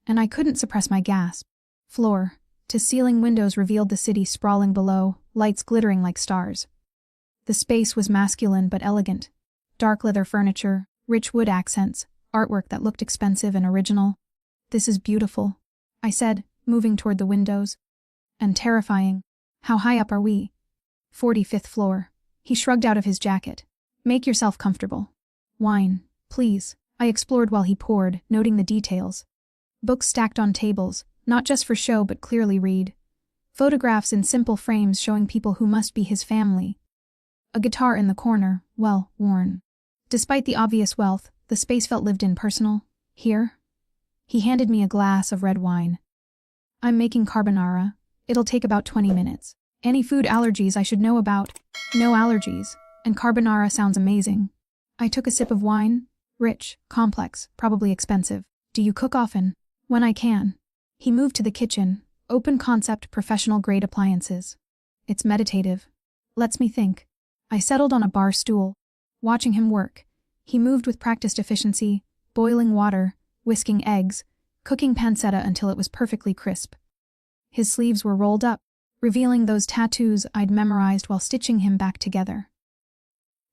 and I couldn't suppress my gasp. Floor to ceiling windows revealed the city sprawling below, lights glittering like stars. The space was masculine but elegant. Dark leather furniture, rich wood accents, artwork that looked expensive and original. This is beautiful, I said, moving toward the windows. And terrifying. How high up are we? 45th floor. He shrugged out of his jacket. Make yourself comfortable. Wine, please. I explored while he poured, noting the details. Books stacked on tables, not just for show but clearly read. Photographs in simple frames showing people who must be his family. A guitar in the corner, well, worn. Despite the obvious wealth, the space felt lived in, personal. Here? He handed me a glass of red wine. I'm making carbonara. It'll take about 20 minutes. Any food allergies I should know about? No allergies, and carbonara sounds amazing. I took a sip of wine. Rich, complex, probably expensive. Do you cook often? When I can. He moved to the kitchen. Open concept, professional-grade appliances. It's meditative. Lets me think. I settled on a bar stool, watching him work. He moved with practiced efficiency, boiling water, whisking eggs, cooking pancetta until it was perfectly crisp. His sleeves were rolled up, revealing those tattoos I'd memorized while stitching him back together.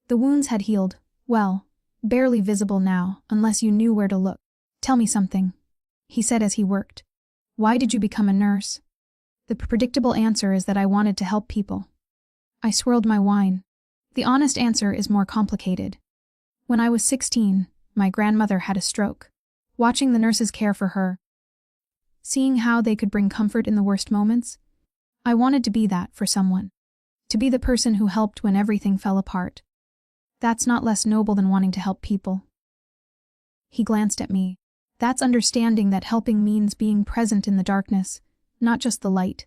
The wounds had healed, well, barely visible now, unless you knew where to look. Tell me something, he said as he worked. Why did you become a nurse? The predictable answer is that I wanted to help people. I swirled my wine. The honest answer is more complicated. When I was 16, my grandmother had a stroke. Watching the nurses care for her, seeing how they could bring comfort in the worst moments, I wanted to be that for someone. To be the person who helped when everything fell apart. That's not less noble than wanting to help people. He glanced at me. That's understanding that helping means being present in the darkness, not just the light.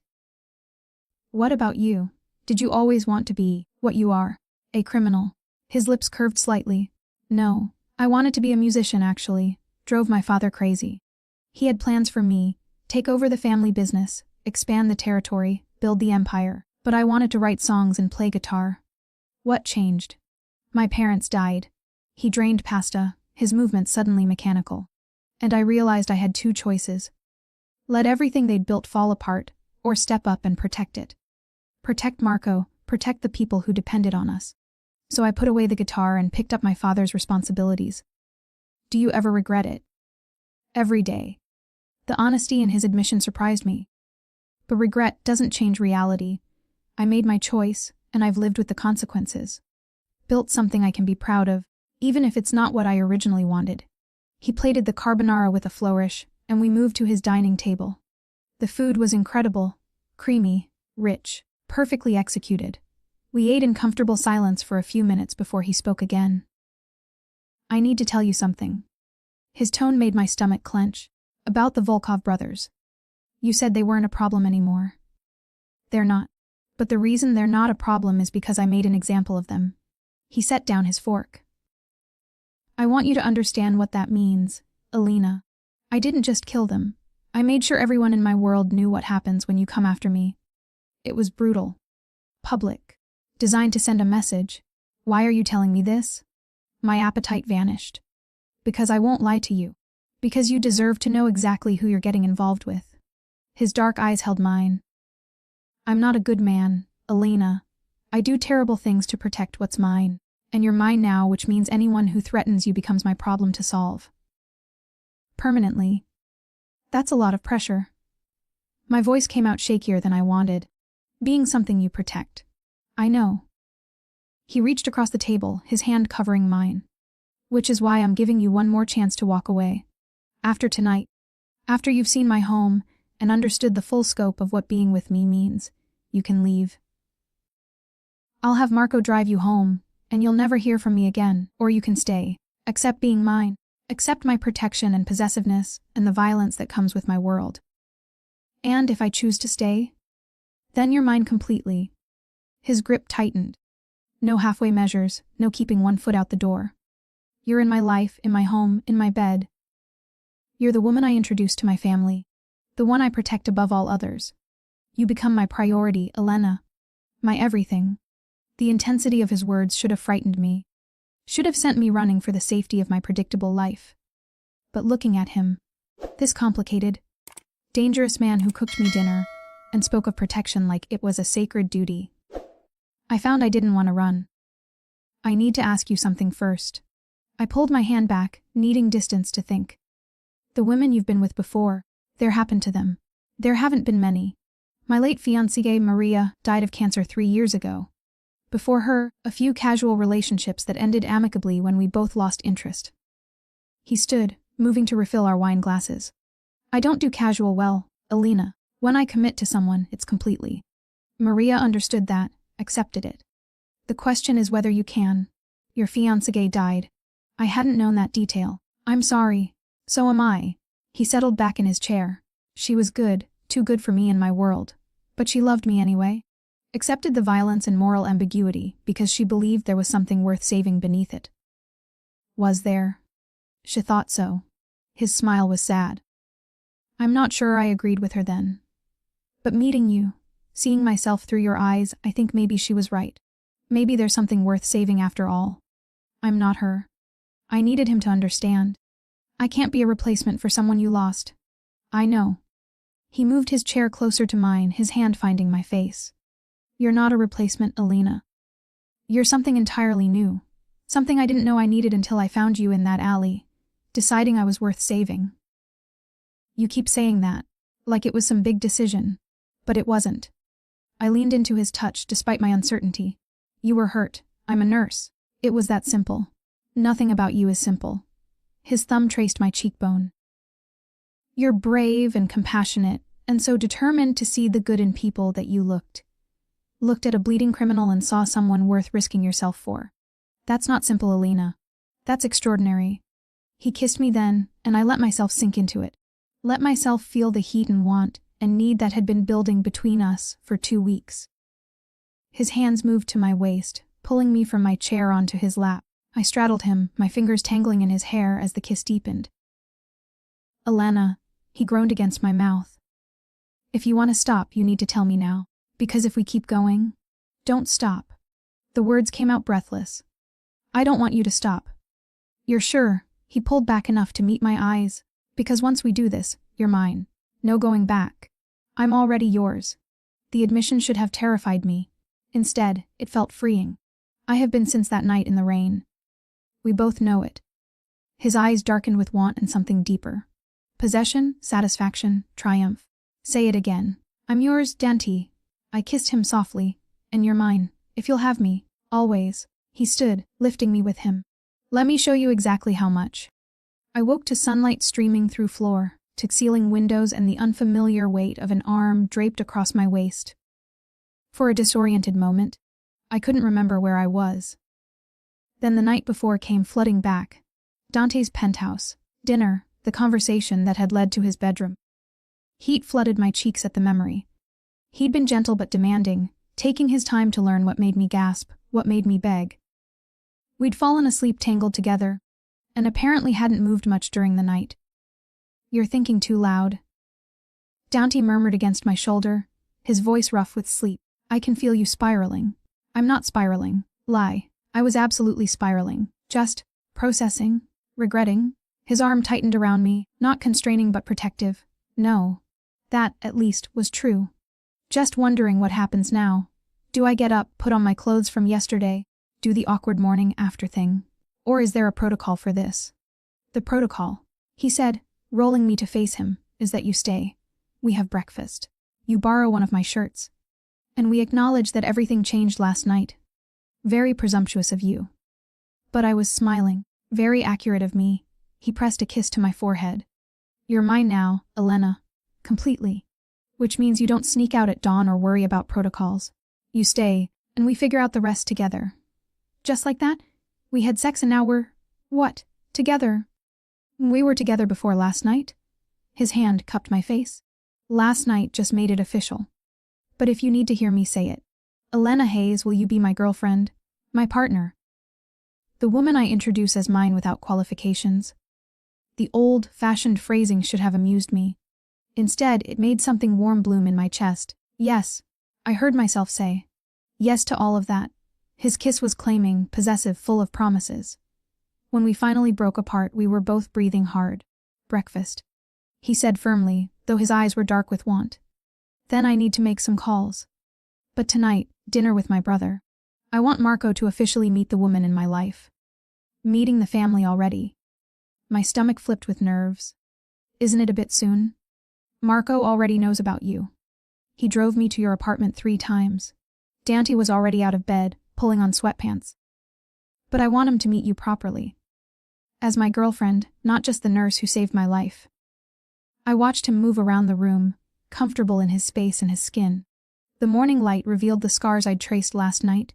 What about you? Did you always want to be what you are? A criminal? His lips curved slightly. No, I wanted to be a musician actually. Drove my father crazy. He had plans for me, take over the family business, expand the territory, build the empire, but I wanted to write songs and play guitar. What changed? My parents died. He drained pasta, his movements suddenly mechanical. And I realized I had two choices. Let everything they'd built fall apart, or step up and protect it. Protect Marco, protect the people who depended on us. So I put away the guitar and picked up my father's responsibilities. Do you ever regret it? Every day. The honesty in his admission surprised me. But regret doesn't change reality. I made my choice, and I've lived with the consequences. Built something I can be proud of, even if it's not what I originally wanted. He plated the carbonara with a flourish, and we moved to his dining table. The food was incredible, creamy, rich, perfectly executed. We ate in comfortable silence for a few minutes before he spoke again. I need to tell you something. His tone made my stomach clench. About the Volkov brothers. You said they weren't a problem anymore. They're not. But the reason they're not a problem is because I made an example of them. He set down his fork. I want you to understand what that means, Alina. I didn't just kill them. I made sure everyone in my world knew what happens when you come after me. It was brutal. Public. Designed to send a message. Why are you telling me this? My appetite vanished. Because I won't lie to you. Because you deserve to know exactly who you're getting involved with. His dark eyes held mine. I'm not a good man, Alina. I do terrible things to protect what's mine. And you're mine now, which means anyone who threatens you becomes my problem to solve. Permanently. That's a lot of pressure. My voice came out shakier than I wanted. Being something you protect. I know. He reached across the table, his hand covering mine. Which is why I'm giving you one more chance to walk away. After tonight. After you've seen my home and understood the full scope of what being with me means, you can leave. I'll have Marco drive you home, and you'll never hear from me again, or you can stay. Accept being mine. Accept my protection and possessiveness and the violence that comes with my world. And if I choose to stay, then you're mine completely. His grip tightened. No halfway measures, no keeping one foot out the door. You're in my life, in my home, in my bed. You're the woman I introduced to my family. The one I protect above all others. You become my priority, Elena. My everything. The intensity of his words should have frightened me. Should have sent me running for the safety of my predictable life. But looking at him, this complicated, dangerous man who cooked me dinner and spoke of protection like it was a sacred duty, I found I didn't want to run. I need to ask you something first. I pulled my hand back, needing distance to think. The women you've been with before, there happened to them. There haven't been many. My late fiancée, Maria, died of cancer 3 years ago. Before her, a few casual relationships that ended amicably when we both lost interest. He stood, moving to refill our wine glasses. I don't do casual well, Alina. When I commit to someone, it's completely. Maria understood that, accepted it. The question is whether you can. Your fiancé died. I hadn't known that detail. I'm sorry. So am I. He settled back in his chair. She was good, too good for me and my world. But she loved me anyway. Accepted the violence and moral ambiguity because she believed there was something worth saving beneath it. Was there? She thought so. His smile was sad. I'm not sure I agreed with her then. But meeting you, seeing myself through your eyes, I think maybe she was right. Maybe there's something worth saving after all. I'm not her. I needed him to understand. I can't be a replacement for someone you lost. I know. He moved his chair closer to mine, his hand finding my face. You're not a replacement, Elena. You're something entirely new. Something I didn't know I needed until I found you in that alley, deciding I was worth saving. You keep saying that, like it was some big decision. But it wasn't. I leaned into his touch despite my uncertainty. You were hurt. I'm a nurse. It was that simple. Nothing about you is simple. His thumb traced my cheekbone. You're brave and compassionate, and so determined to see the good in people that you looked at a bleeding criminal and saw someone worth risking yourself for. That's not simple, Elena. That's extraordinary. He kissed me then, and I let myself sink into it. Let myself feel the heat and want and need that had been building between us for 2 weeks. His hands moved to my waist, pulling me from my chair onto his lap. I straddled him, my fingers tangling in his hair as the kiss deepened. Elena, he groaned against my mouth. If you want to stop, you need to tell me now. Because if we keep going, don't stop. The words came out breathless. I don't want you to stop. You're sure? He pulled back enough to meet my eyes. Because once we do this, you're mine. No going back. I'm already yours. The admission should have terrified me. Instead, it felt freeing. I have been since that night in the rain. We both know it. His eyes darkened with want and something deeper. Possession, satisfaction, triumph. Say it again. I'm yours, Dante. I kissed him softly. And you're mine, if you'll have me, always. He stood, lifting me with him. Let me show you exactly how much. I woke to sunlight streaming through floor, to ceiling windows and the unfamiliar weight of an arm draped across my waist. For a disoriented moment, I couldn't remember where I was. Then the night before came flooding back. Dante's penthouse, dinner, the conversation that had led to his bedroom. Heat flooded my cheeks at the memory. He'd been gentle but demanding, taking his time to learn what made me gasp, what made me beg. We'd fallen asleep tangled together, and apparently hadn't moved much during the night. You're thinking too loud. Dante murmured against my shoulder, his voice rough with sleep. I can feel you spiraling. I'm not spiraling. Lie. I was absolutely spiraling. Just processing, regretting. His arm tightened around me, not constraining but protective. No. That, at least, was true. Just wondering what happens now. Do I get up, put on my clothes from yesterday, do the awkward morning after thing? Or is there a protocol for this? The protocol, he said, rolling me to face him, is that you stay. We have breakfast. You borrow one of my shirts. And we acknowledge that everything changed last night. Very presumptuous of you. But I was smiling. Very accurate of me. He pressed a kiss to my forehead. You're mine now, Elena. Completely. Which means you don't sneak out at dawn or worry about protocols. You stay, and we figure out the rest together. Just like that? We had sex and now we're… what? Together. We were together before last night? His hand cupped my face. Last night just made it official. But if you need to hear me say it. Elena Hayes, will you be my girlfriend? My partner? The woman I introduce as mine without qualifications. The old-fashioned phrasing should have amused me. Instead, it made something warm bloom in my chest. Yes, I heard myself say. Yes to all of that. His kiss was claiming, possessive, full of promises. When we finally broke apart, we were both breathing hard. Breakfast, he said firmly, though his eyes were dark with want. Then I need to make some calls. But tonight, dinner with my brother. I want Marco to officially meet the woman in my life. Meeting the family already. My stomach flipped with nerves. Isn't it a bit soon? Marco already knows about you. He drove me to your apartment 3 times. Dante was already out of bed, pulling on sweatpants. But I want him to meet you properly. As my girlfriend, not just the nurse who saved my life. I watched him move around the room, comfortable in his space and his skin. The morning light revealed the scars I'd traced last night.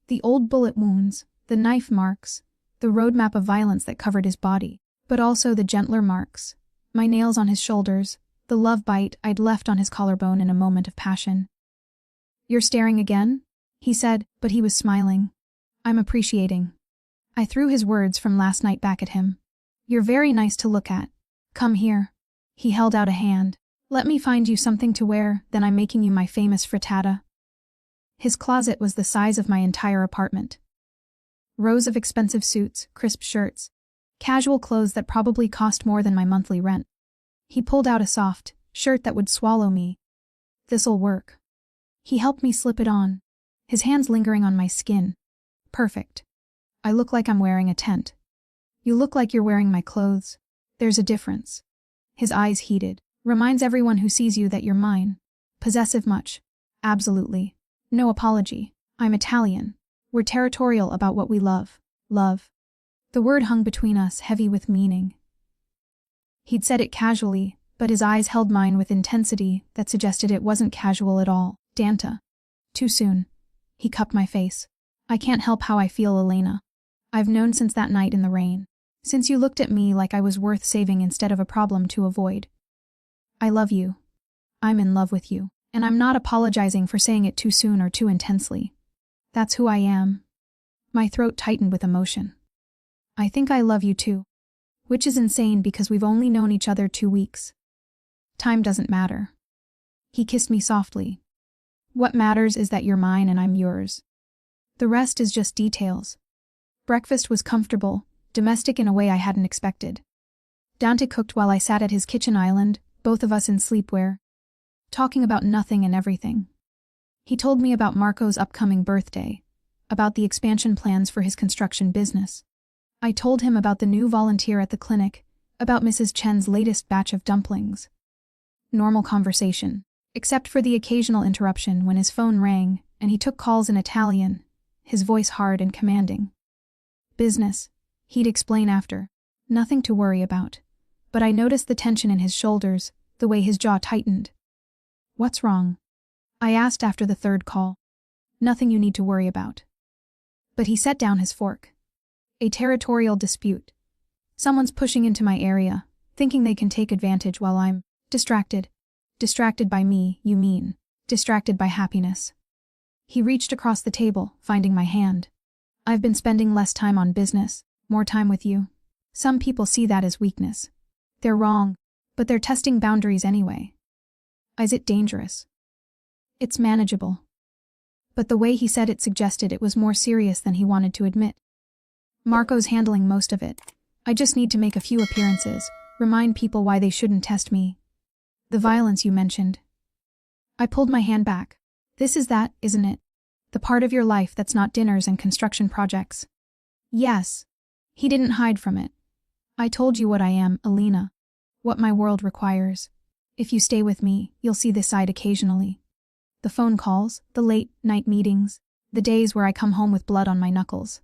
The old bullet wounds, the knife marks, the roadmap of violence that covered his body, but also the gentler marks, my nails on his shoulders, the love bite I'd left on his collarbone in a moment of passion. "You're staring again?" he said, but he was smiling. "I'm appreciating." I threw his words from last night back at him. "You're very nice to look at. Come here." He held out a hand. "Let me find you something to wear, then I'm making you my famous frittata." His closet was the size of my entire apartment. Rows of expensive suits, crisp shirts, casual clothes that probably cost more than my monthly rent. He pulled out a soft shirt that would swallow me. "This'll work." He helped me slip it on, his hands lingering on my skin. "Perfect. I look like I'm wearing a tent. You look like you're wearing my clothes. There's a difference." His eyes heated. "Reminds everyone who sees you that you're mine. Possessive much?" "Absolutely. No apology. I'm Italian. We're territorial about what we love." Love. The word hung between us, heavy with meaning. He'd said it casually, but his eyes held mine with intensity that suggested it wasn't casual at all. "Danta. Too soon." He cupped my face. "I can't help how I feel, Elena. I've known since that night in the rain. Since you looked at me like I was worth saving instead of a problem to avoid. I love you. I'm in love with you. And I'm not apologizing for saying it too soon or too intensely. That's who I am." My throat tightened with emotion. "I think I love you too. Which is insane because we've only known each other 2 weeks. Time doesn't matter." He kissed me softly. "What matters is that you're mine and I'm yours. The rest is just details." Breakfast was comfortable, domestic in a way I hadn't expected. Dante cooked while I sat at his kitchen island, both of us in sleepwear, talking about nothing and everything. He told me about Marco's upcoming birthday, about the expansion plans for his construction business. I told him about the new volunteer at the clinic, about Mrs. Chen's latest batch of dumplings. Normal conversation, except for the occasional interruption when his phone rang and he took calls in Italian, his voice hard and commanding. "Business," he'd explain after. "Nothing to worry about." But I noticed the tension in his shoulders, the way his jaw tightened. "What's wrong?" I asked after the third call. "Nothing you need to worry about." But he set down his fork. "A territorial dispute. Someone's pushing into my area, thinking they can take advantage while I'm distracted." "Distracted by me, you mean? Distracted by happiness." He reached across the table, finding my hand. "I've been spending less time on business, more time with you. Some people see that as weakness. They're wrong, but they're testing boundaries anyway." "Is it dangerous?" "It's manageable." But the way he said it suggested it was more serious than he wanted to admit. "Marco's handling most of it. I just need to make a few appearances, remind people why they shouldn't test me." "The violence you mentioned." I pulled my hand back. "This is that, isn't it? The part of your life that's not dinners and construction projects." "Yes." He didn't hide from it. "I told you what I am, Elena. What my world requires. If you stay with me, you'll see this side occasionally. The phone calls, the late-night meetings, the days where I come home with blood on my knuckles."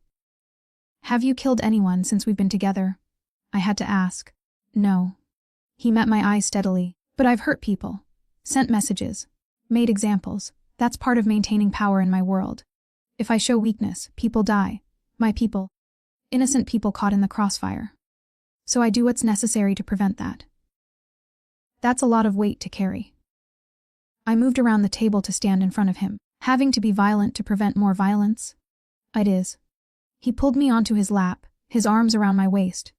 "Have you killed anyone since we've been together?" I had to ask. "No." He met my eyes steadily. "But I've hurt people. Sent messages. Made examples. That's part of maintaining power in my world. If I show weakness, people die. My people. Innocent people caught in the crossfire. So I do what's necessary to prevent that." That's a lot of weight to carry. I moved around the table to stand in front of him. "Having to be violent to prevent more violence?" "It is." He pulled me onto his lap, his arms around my waist.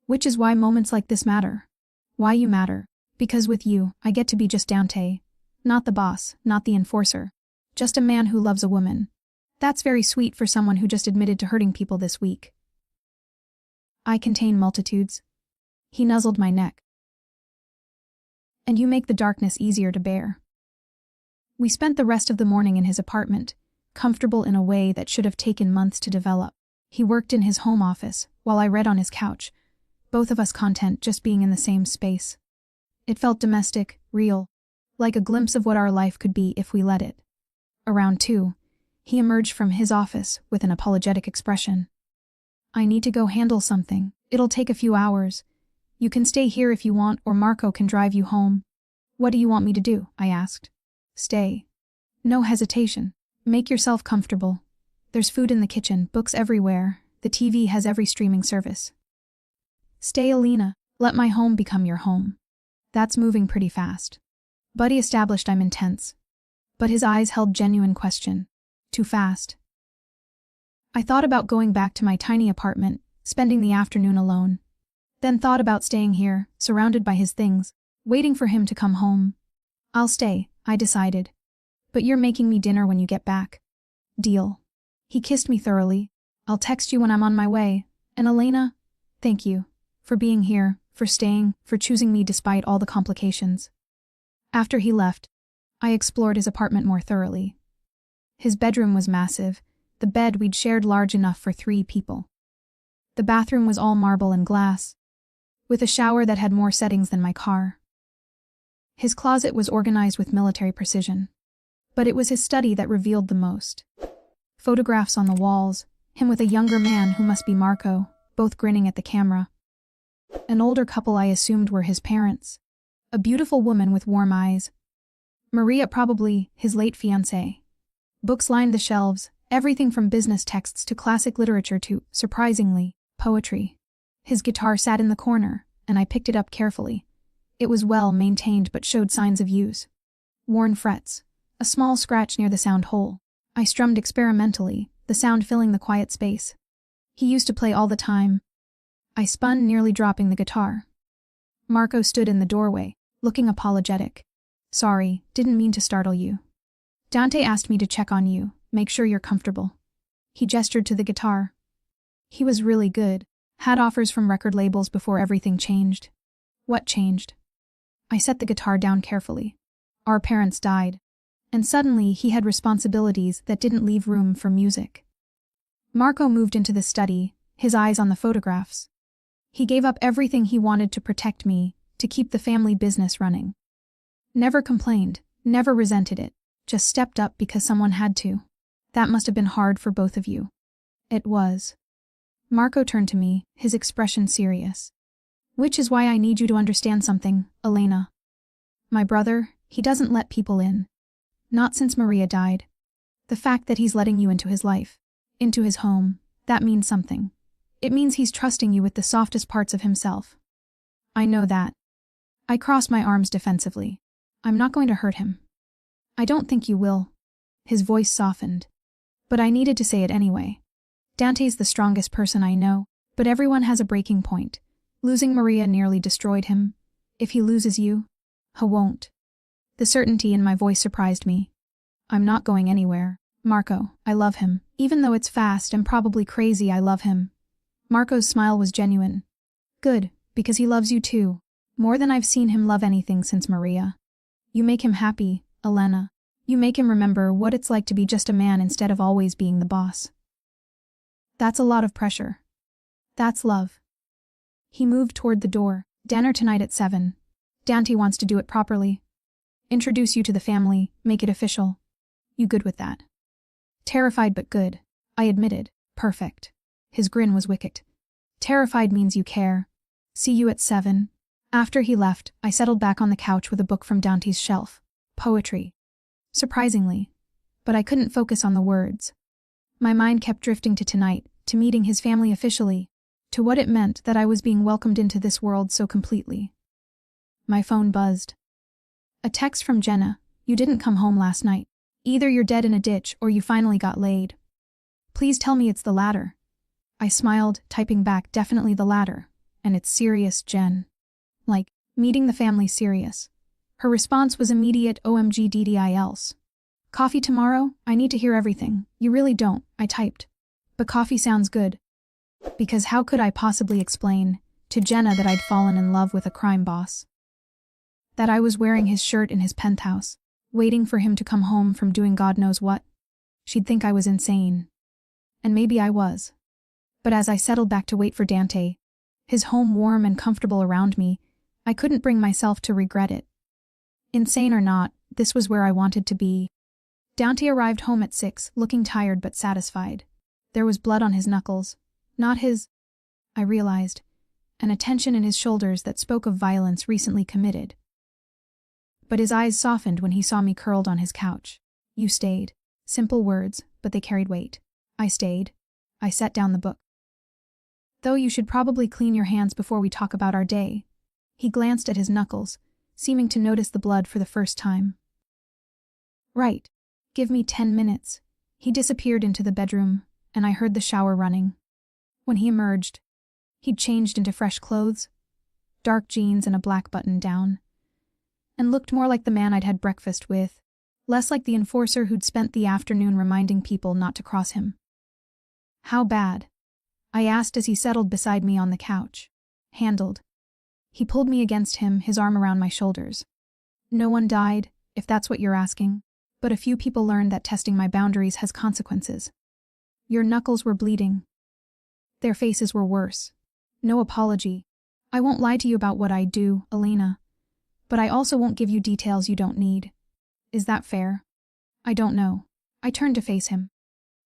"Which is why moments like this matter. Why you matter. Because with you, I get to be just Dante. Not the boss, not the enforcer. Just a man who loves a woman. That's very sweet for someone who just admitted to hurting people this week." "I contain multitudes." He nuzzled my neck. "And you make the darkness easier to bear." We spent the rest of the morning in his apartment, comfortable in a way that should have taken months to develop. He worked in his home office, while I read on his couch, both of us content just being in the same space. It felt domestic, real, like a glimpse of what our life could be if we let it. Around 2, he emerged from his office with an apologetic expression. "I need to go handle something. It'll take a few hours. You can stay here if you want, or Marco can drive you home." "What do you want me to do?" I asked. "Stay." No hesitation. "Make yourself comfortable. There's food in the kitchen, books everywhere. The TV has every streaming service." "Stay, Elena. Let my home become your home. That's moving pretty fast. Buddy established I'm intense. But his eyes held genuine question. Too fast. I thought about going back to my tiny apartment, spending the afternoon alone. Then thought about staying here, surrounded by his things, waiting for him to come home. I'll stay, I decided. But you're making me dinner when you get back. Deal. He kissed me thoroughly. I'll text you when I'm on my way. And Elena, thank you. For being here, for staying, for choosing me despite all the complications. After he left, I explored his apartment more thoroughly. His bedroom was massive, the bed we'd shared large enough for 3 people. The bathroom was all marble and glass, with a shower that had more settings than my car. His closet was organized with military precision. But it was his study that revealed the most. Photographs on the walls, him with a younger man who must be Marco, both grinning at the camera. An older couple I assumed were his parents. A beautiful woman with warm eyes. Maria, probably his late fiancée. Books lined the shelves, everything from business texts to classic literature to, surprisingly, poetry. His guitar sat in the corner, and I picked it up carefully. It was well maintained but showed signs of use. Worn frets, a small scratch near the sound hole. I strummed experimentally, the sound filling the quiet space. He used to play all the time. I spun, nearly dropping the guitar. Marco stood in the doorway, looking apologetic. Sorry, didn't mean to startle you. Dante asked me to check on you, make sure you're comfortable. He gestured to the guitar. He was really good, had offers from record labels before everything changed. What changed? I set the guitar down carefully. Our parents died, and suddenly he had responsibilities that didn't leave room for music. Marco moved into the study, his eyes on the photographs. He gave up everything he wanted to protect me, to keep the family business running. Never complained, never resented it, just stepped up because someone had to. That must have been hard for both of you. It was. Marco turned to me, his expression serious. Which is why I need you to understand something, Elena. My brother, he doesn't let people in. Not since Maria died. The fact that he's letting you into his life, into his home, that means something. It means he's trusting you with the softest parts of himself. I know that. I crossed my arms defensively. I'm not going to hurt him. I don't think you will. His voice softened. But I needed to say it anyway. Dante's the strongest person I know, but everyone has a breaking point. Losing Maria nearly destroyed him. If he loses you, he won't. The certainty in my voice surprised me. I'm not going anywhere. Marco, I love him. Even though it's fast and probably crazy, I love him. Marco's smile was genuine. Good, because he loves you too. More than I've seen him love anything since Maria. You make him happy, Elena. You make him remember what it's like to be just a man instead of always being the boss. That's a lot of pressure. That's love. He moved toward the door. Dinner tonight at 7. Dante wants to do it properly. Introduce you to the family, make it official. You good with that? Terrified but good. I admitted. Perfect. His grin was wicked. Terrified means you care. See you at 7. After he left, I settled back on the couch with a book from Dante's shelf. Poetry. Surprisingly. But I couldn't focus on the words. My mind kept drifting to tonight, to meeting his family officially, to what it meant that I was being welcomed into this world so completely. My phone buzzed. A text from Jenna. You didn't come home last night. Either you're dead in a ditch or you finally got laid. Please tell me it's the latter. I smiled, typing back, definitely the latter. And it's serious, Jen. Like, meeting the family serious. Her response was immediate, OMG DDILs. Coffee tomorrow? I need to hear everything. You really don't, I typed. But coffee sounds good. Because how could I possibly explain to Jenna that I'd fallen in love with a crime boss? That I was wearing his shirt in his penthouse, waiting for him to come home from doing God knows what? She'd think I was insane. And maybe I was. But as I settled back to wait for Dante, his home warm and comfortable around me, I couldn't bring myself to regret it. Insane or not, this was where I wanted to be. Dante arrived home at 6, looking tired but satisfied. There was blood on his knuckles. Not his, I realized, and a tension in his shoulders that spoke of violence recently committed. But his eyes softened when he saw me curled on his couch. You stayed. Simple words, but they carried weight. I stayed. I set down the book. Though you should probably clean your hands before we talk about our day, He glanced at his knuckles, seeming to notice the blood for the first time. Right. Give me 10 minutes. He disappeared into the bedroom, and I heard the shower running. When he emerged, he'd changed into fresh clothes, dark jeans and a black button-down, and looked more like the man I'd had breakfast with, less like the enforcer who'd spent the afternoon reminding people not to cross him. How bad? I asked as he settled beside me on the couch. Handled. He pulled me against him, his arm around my shoulders. No one died, if that's what you're asking, but a few people learned that testing my boundaries has consequences. Your knuckles were bleeding. Their faces were worse. No apology. I won't lie to you about what I do, Elena. But I also won't give you details you don't need. Is that fair? I don't know. I turned to face him.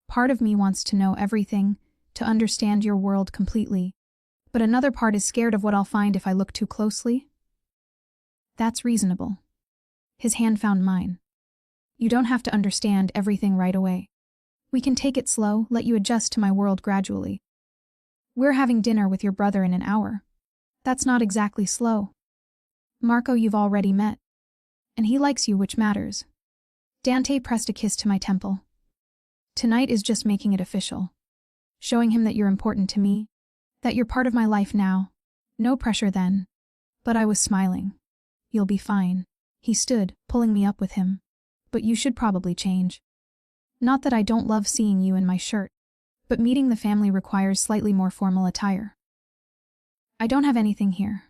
Part of me wants to know everything, to understand your world completely. But another part is scared of what I'll find if I look too closely. That's reasonable. His hand found mine. You don't have to understand everything right away. We can take it slow, let you adjust to my world gradually. We're having dinner with your brother in an hour. That's not exactly slow. Marco you've already met. And he likes you, which matters. Dante pressed a kiss to my temple. Tonight is just making it official. Showing him that you're important to me, that you're part of my life now. No pressure then. But I was smiling. You'll be fine. He stood, pulling me up with him. But you should probably change. Not that I don't love seeing you in my shirt, but meeting the family requires slightly more formal attire. I don't have anything here.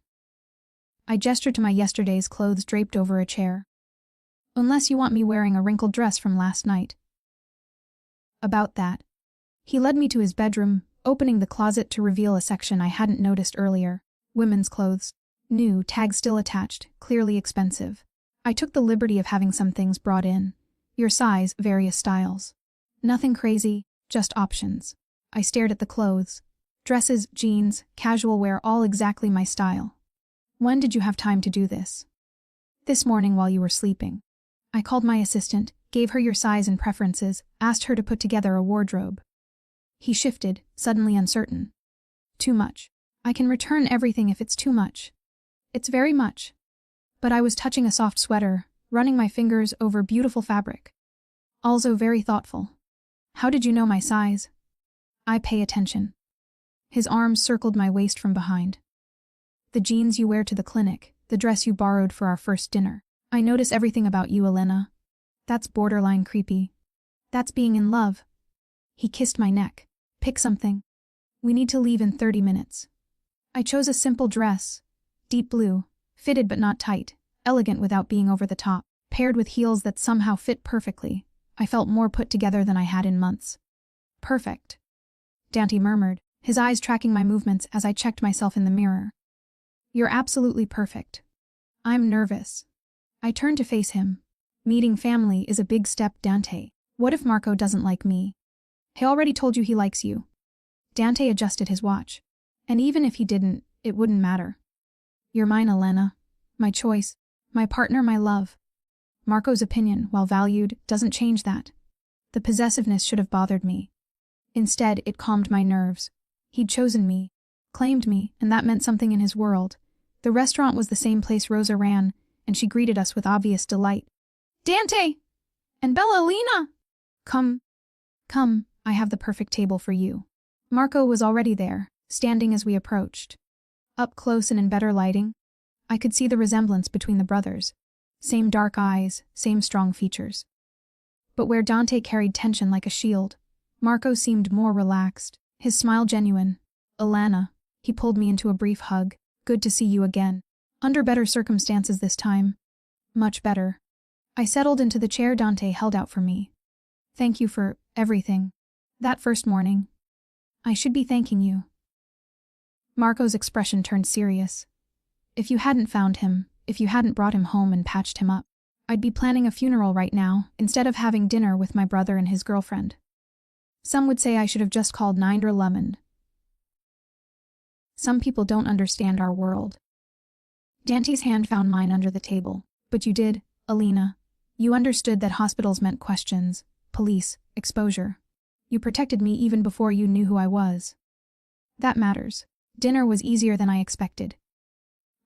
I gestured to my yesterday's clothes draped over a chair. Unless you want me wearing a wrinkled dress from last night. About that. He led me to his bedroom, opening the closet to reveal a section I hadn't noticed earlier. Women's clothes. New, tag still attached, clearly expensive. I took the liberty of having some things brought in. Your size, various styles. Nothing crazy, just options. I stared at the clothes. Dresses, jeans, casual wear, all exactly my style. When did you have time to do this? This morning while you were sleeping. I called my assistant, gave her your size and preferences, asked her to put together a wardrobe. He shifted, suddenly uncertain. Too much. I can return everything if it's too much. It's very much. But I was touching a soft sweater, running my fingers over beautiful fabric. Also very thoughtful. How did you know my size? I pay attention. His arms circled my waist from behind. The jeans you wear to the clinic, the dress you borrowed for our first dinner. I notice everything about you, Elena. That's borderline creepy. That's being in love. He kissed my neck. Pick something. We need to leave in 30 minutes. I chose a simple dress. Deep blue, fitted but not tight, elegant without being over the top, paired with heels that somehow fit perfectly. I felt more put together than I had in months. Perfect. Dante murmured, his eyes tracking my movements as I checked myself in the mirror. You're absolutely perfect. I'm nervous. I turned to face him. Meeting family is a big step, Dante. What if Marco doesn't like me? He already told you he likes you. Dante adjusted his watch. And even if he didn't, it wouldn't matter. You're mine, Elena. My choice. My partner, my love. Marco's opinion, while valued, doesn't change that. The possessiveness should have bothered me. Instead, it calmed my nerves. He'd chosen me, claimed me, and that meant something in his world. The restaurant was the same place Rosa ran, and she greeted us with obvious delight. Dante! And Bella-Lena! Come, I have the perfect table for you. Marco was already there, standing as we approached. Up close and in better lighting, I could see the resemblance between the brothers. Same dark eyes, same strong features. But where Dante carried tension like a shield, Marco seemed more relaxed, his smile genuine. Elena, he pulled me into a brief hug. Good to see you again. Under better circumstances this time. Much better. I settled into the chair Dante held out for me. Thank you for everything. That first morning. I should be thanking you. Marco's expression turned serious. If you hadn't found him, if you hadn't brought him home and patched him up, I'd be planning a funeral right now, instead of having dinner with my brother and his girlfriend. Some would say I should have just called 911. Some people don't understand our world. Dante's hand found mine under the table. But you did, Elena. You understood that hospitals meant questions, police, exposure. You protected me even before you knew who I was. That matters. Dinner was easier than I expected.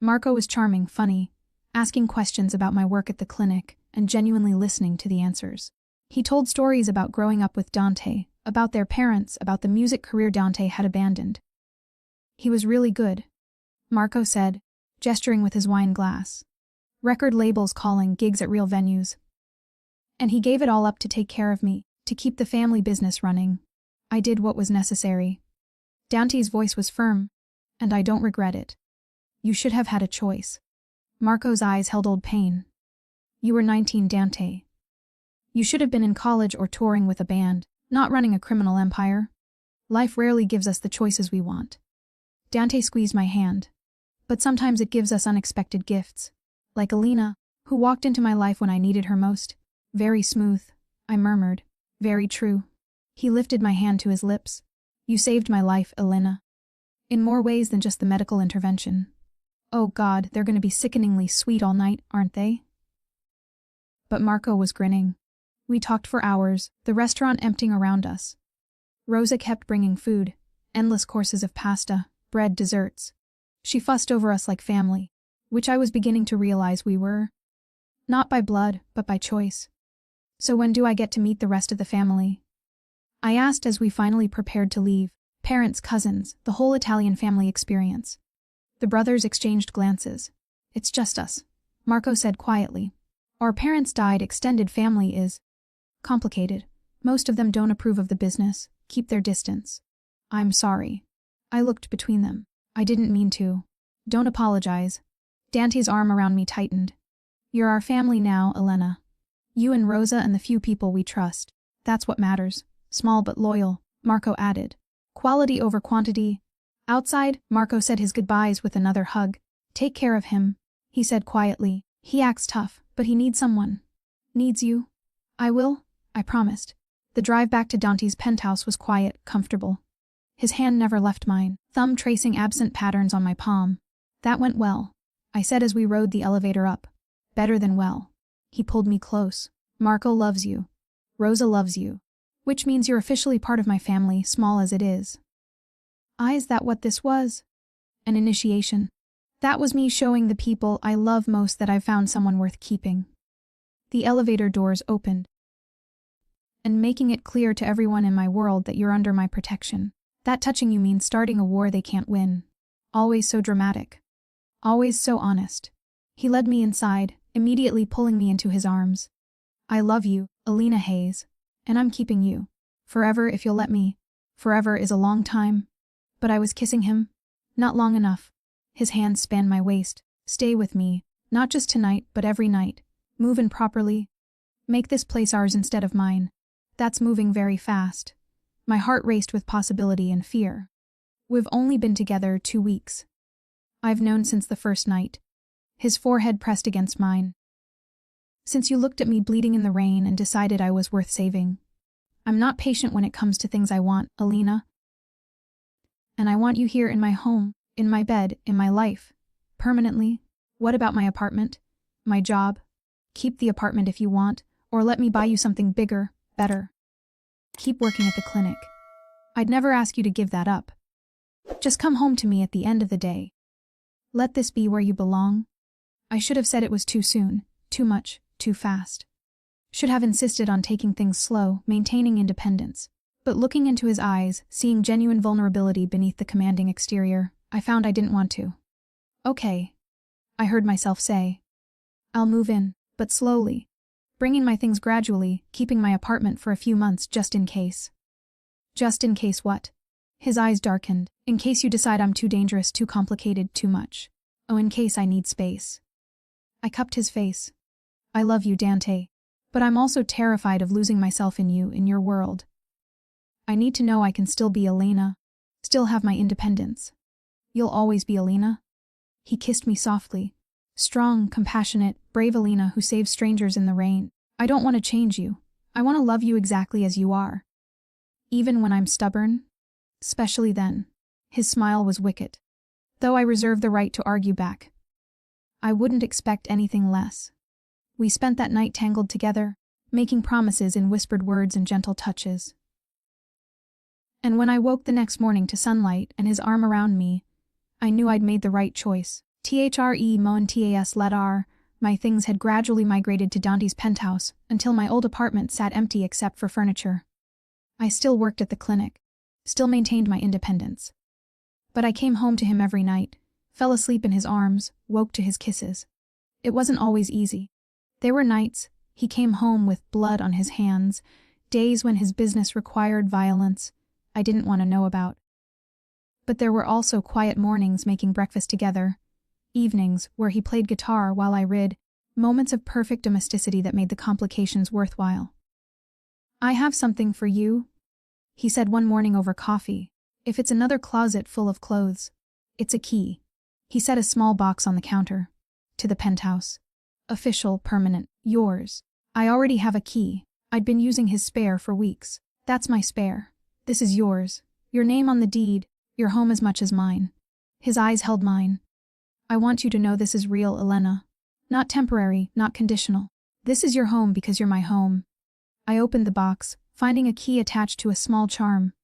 Marco was charming, funny, asking questions about my work at the clinic and genuinely listening to the answers. He told stories about growing up with Dante, about their parents, about the music career Dante had abandoned. He was really good, Marco said, gesturing with his wine glass. Record labels calling, gigs at real venues. And he gave it all up to take care of me, to keep the family business running. I did what was necessary. Dante's voice was firm, and I don't regret it. You should have had a choice. Marco's eyes held old pain. You were 19, Dante. You should have been in college or touring with a band, not running a criminal empire. Life rarely gives us the choices we want. Dante squeezed my hand. But sometimes it gives us unexpected gifts. Like Alina, who walked into my life when I needed her most. Very smooth, I murmured. Very true. He lifted my hand to his lips. You saved my life, Elena. In more ways than just the medical intervention. Oh God, they're going to be sickeningly sweet all night, aren't they? But Marco was grinning. We talked for hours, the restaurant emptying around us. Rosa kept bringing food, endless courses of pasta, bread, desserts. She fussed over us like family, which I was beginning to realize we were. Not by blood, but by choice. So when do I get to meet the rest of the family? I asked as we finally prepared to leave. Parents, cousins, the whole Italian family experience. The brothers exchanged glances. It's just us, Marco said quietly. Our parents died. Extended family is complicated. Most of them don't approve of the business, keep their distance. I'm sorry. I looked between them. I didn't mean to. Don't apologize. Dante's arm around me tightened. You're our family now, Elena. You and Rosa and the few people we trust. That's what matters. Small but loyal, Marco added. Quality over quantity. Outside, Marco said his goodbyes with another hug. Take care of him, he said quietly. He acts tough, but he needs someone. Needs you. I will, I promised. The drive back to Dante's penthouse was quiet, comfortable. His hand never left mine, thumb tracing absent patterns on my palm. That went well, I said as we rode the elevator up. Better than well. He pulled me close. Marco loves you. Rosa loves you. Which means you're officially part of my family, small as it is. Is that what this was? An initiation. That was me showing the people I love most that I've found someone worth keeping. The elevator doors opened. And making it clear to everyone in my world that you're under my protection. That touching you means starting a war they can't win. Always so dramatic. Always so honest. He led me inside, immediately pulling me into his arms. I love you, Alina Hayes. And I'm keeping you. Forever if you'll let me. Forever is a long time. But I was kissing him. Not long enough. His hands spanned my waist. Stay with me. Not just tonight, but every night. Move in properly. Make this place ours instead of mine. That's moving very fast. My heart raced with possibility and fear. We've only been together 2 weeks. I've known since the first night. His forehead pressed against mine. Since you looked at me bleeding in the rain and decided I was worth saving. I'm not patient when it comes to things I want, Alina. And I want you here in my home, in my bed, in my life. Permanently. What about my apartment? My job? Keep the apartment if you want, or let me buy you something bigger, better. Keep working at the clinic. I'd never ask you to give that up. Just come home to me at the end of the day. Let this be where you belong. I should have said it was too soon, too much, too fast. Should have insisted on taking things slow, maintaining independence. But looking into his eyes, seeing genuine vulnerability beneath the commanding exterior, I found I didn't want to. Okay, I heard myself say. I'll move in, but slowly. Bringing my things gradually, keeping my apartment for a few months just in case. Just in case what? His eyes darkened. In case you decide I'm too dangerous, too complicated, too much. Oh, in case I need space. I cupped his face. I love you, Dante. But I'm also terrified of losing myself in you, in your world. I need to know I can still be Elena. Still have my independence. You'll always be Elena? He kissed me softly. Strong, compassionate, brave Elena who saves strangers in the rain. I don't want to change you. I want to love you exactly as you are. Even when I'm stubborn? Especially then. His smile was wicked. Though I reserved the right to argue back. I wouldn't expect anything less. We spent that night tangled together, making promises in whispered words and gentle touches. And when I woke the next morning to sunlight and his arm around me, I knew I'd made the right choice. THRE Moen TAS let R. My things had gradually migrated to Dante's penthouse until my old apartment sat empty except for furniture. I still worked at the clinic, still maintained my independence. But I came home to him every night, fell asleep in his arms, woke to his kisses. It wasn't always easy. There were nights he came home with blood on his hands, days when his business required violence I didn't want to know about. But there were also quiet mornings making breakfast together, evenings where he played guitar while I read, moments of perfect domesticity that made the complications worthwhile. "I have something for you," he said one morning over coffee. "If it's another closet full of clothes, it's a key." He set a small box on the counter. "To the penthouse. Official, permanent, yours." I already have a key. I'd been using his spare for weeks. "That's my spare. This is yours. Your name on the deed, your home as much as mine." His eyes held mine. "I want you to know this is real, Elena. Not temporary, not conditional. This is your home because you're my home." I opened the box, finding a key attached to a small charm.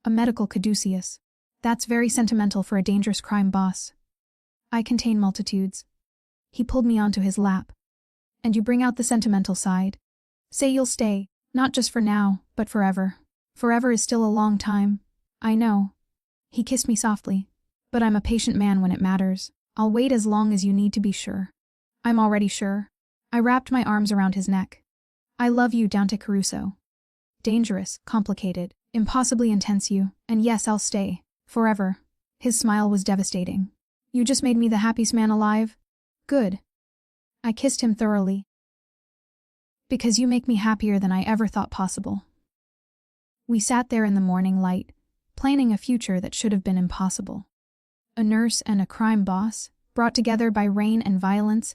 A medical caduceus. That's very sentimental for a dangerous crime boss. "I contain multitudes." He pulled me onto his lap. "And you bring out the sentimental side. Say you'll stay, not just for now, but forever." "Forever is still a long time." "I know." He kissed me softly. "But I'm a patient man when it matters. I'll wait as long as you need to be sure." "I'm already sure." I wrapped my arms around his neck. "I love you, Dante Caruso. Dangerous, complicated, impossibly intense you, and yes, I'll stay. Forever." His smile was devastating. "You just made me the happiest man alive." "Good." I kissed him thoroughly. "Because you make me happier than I ever thought possible." We sat there in the morning light, planning a future that should have been impossible. A nurse and a crime boss, brought together by rain and violence,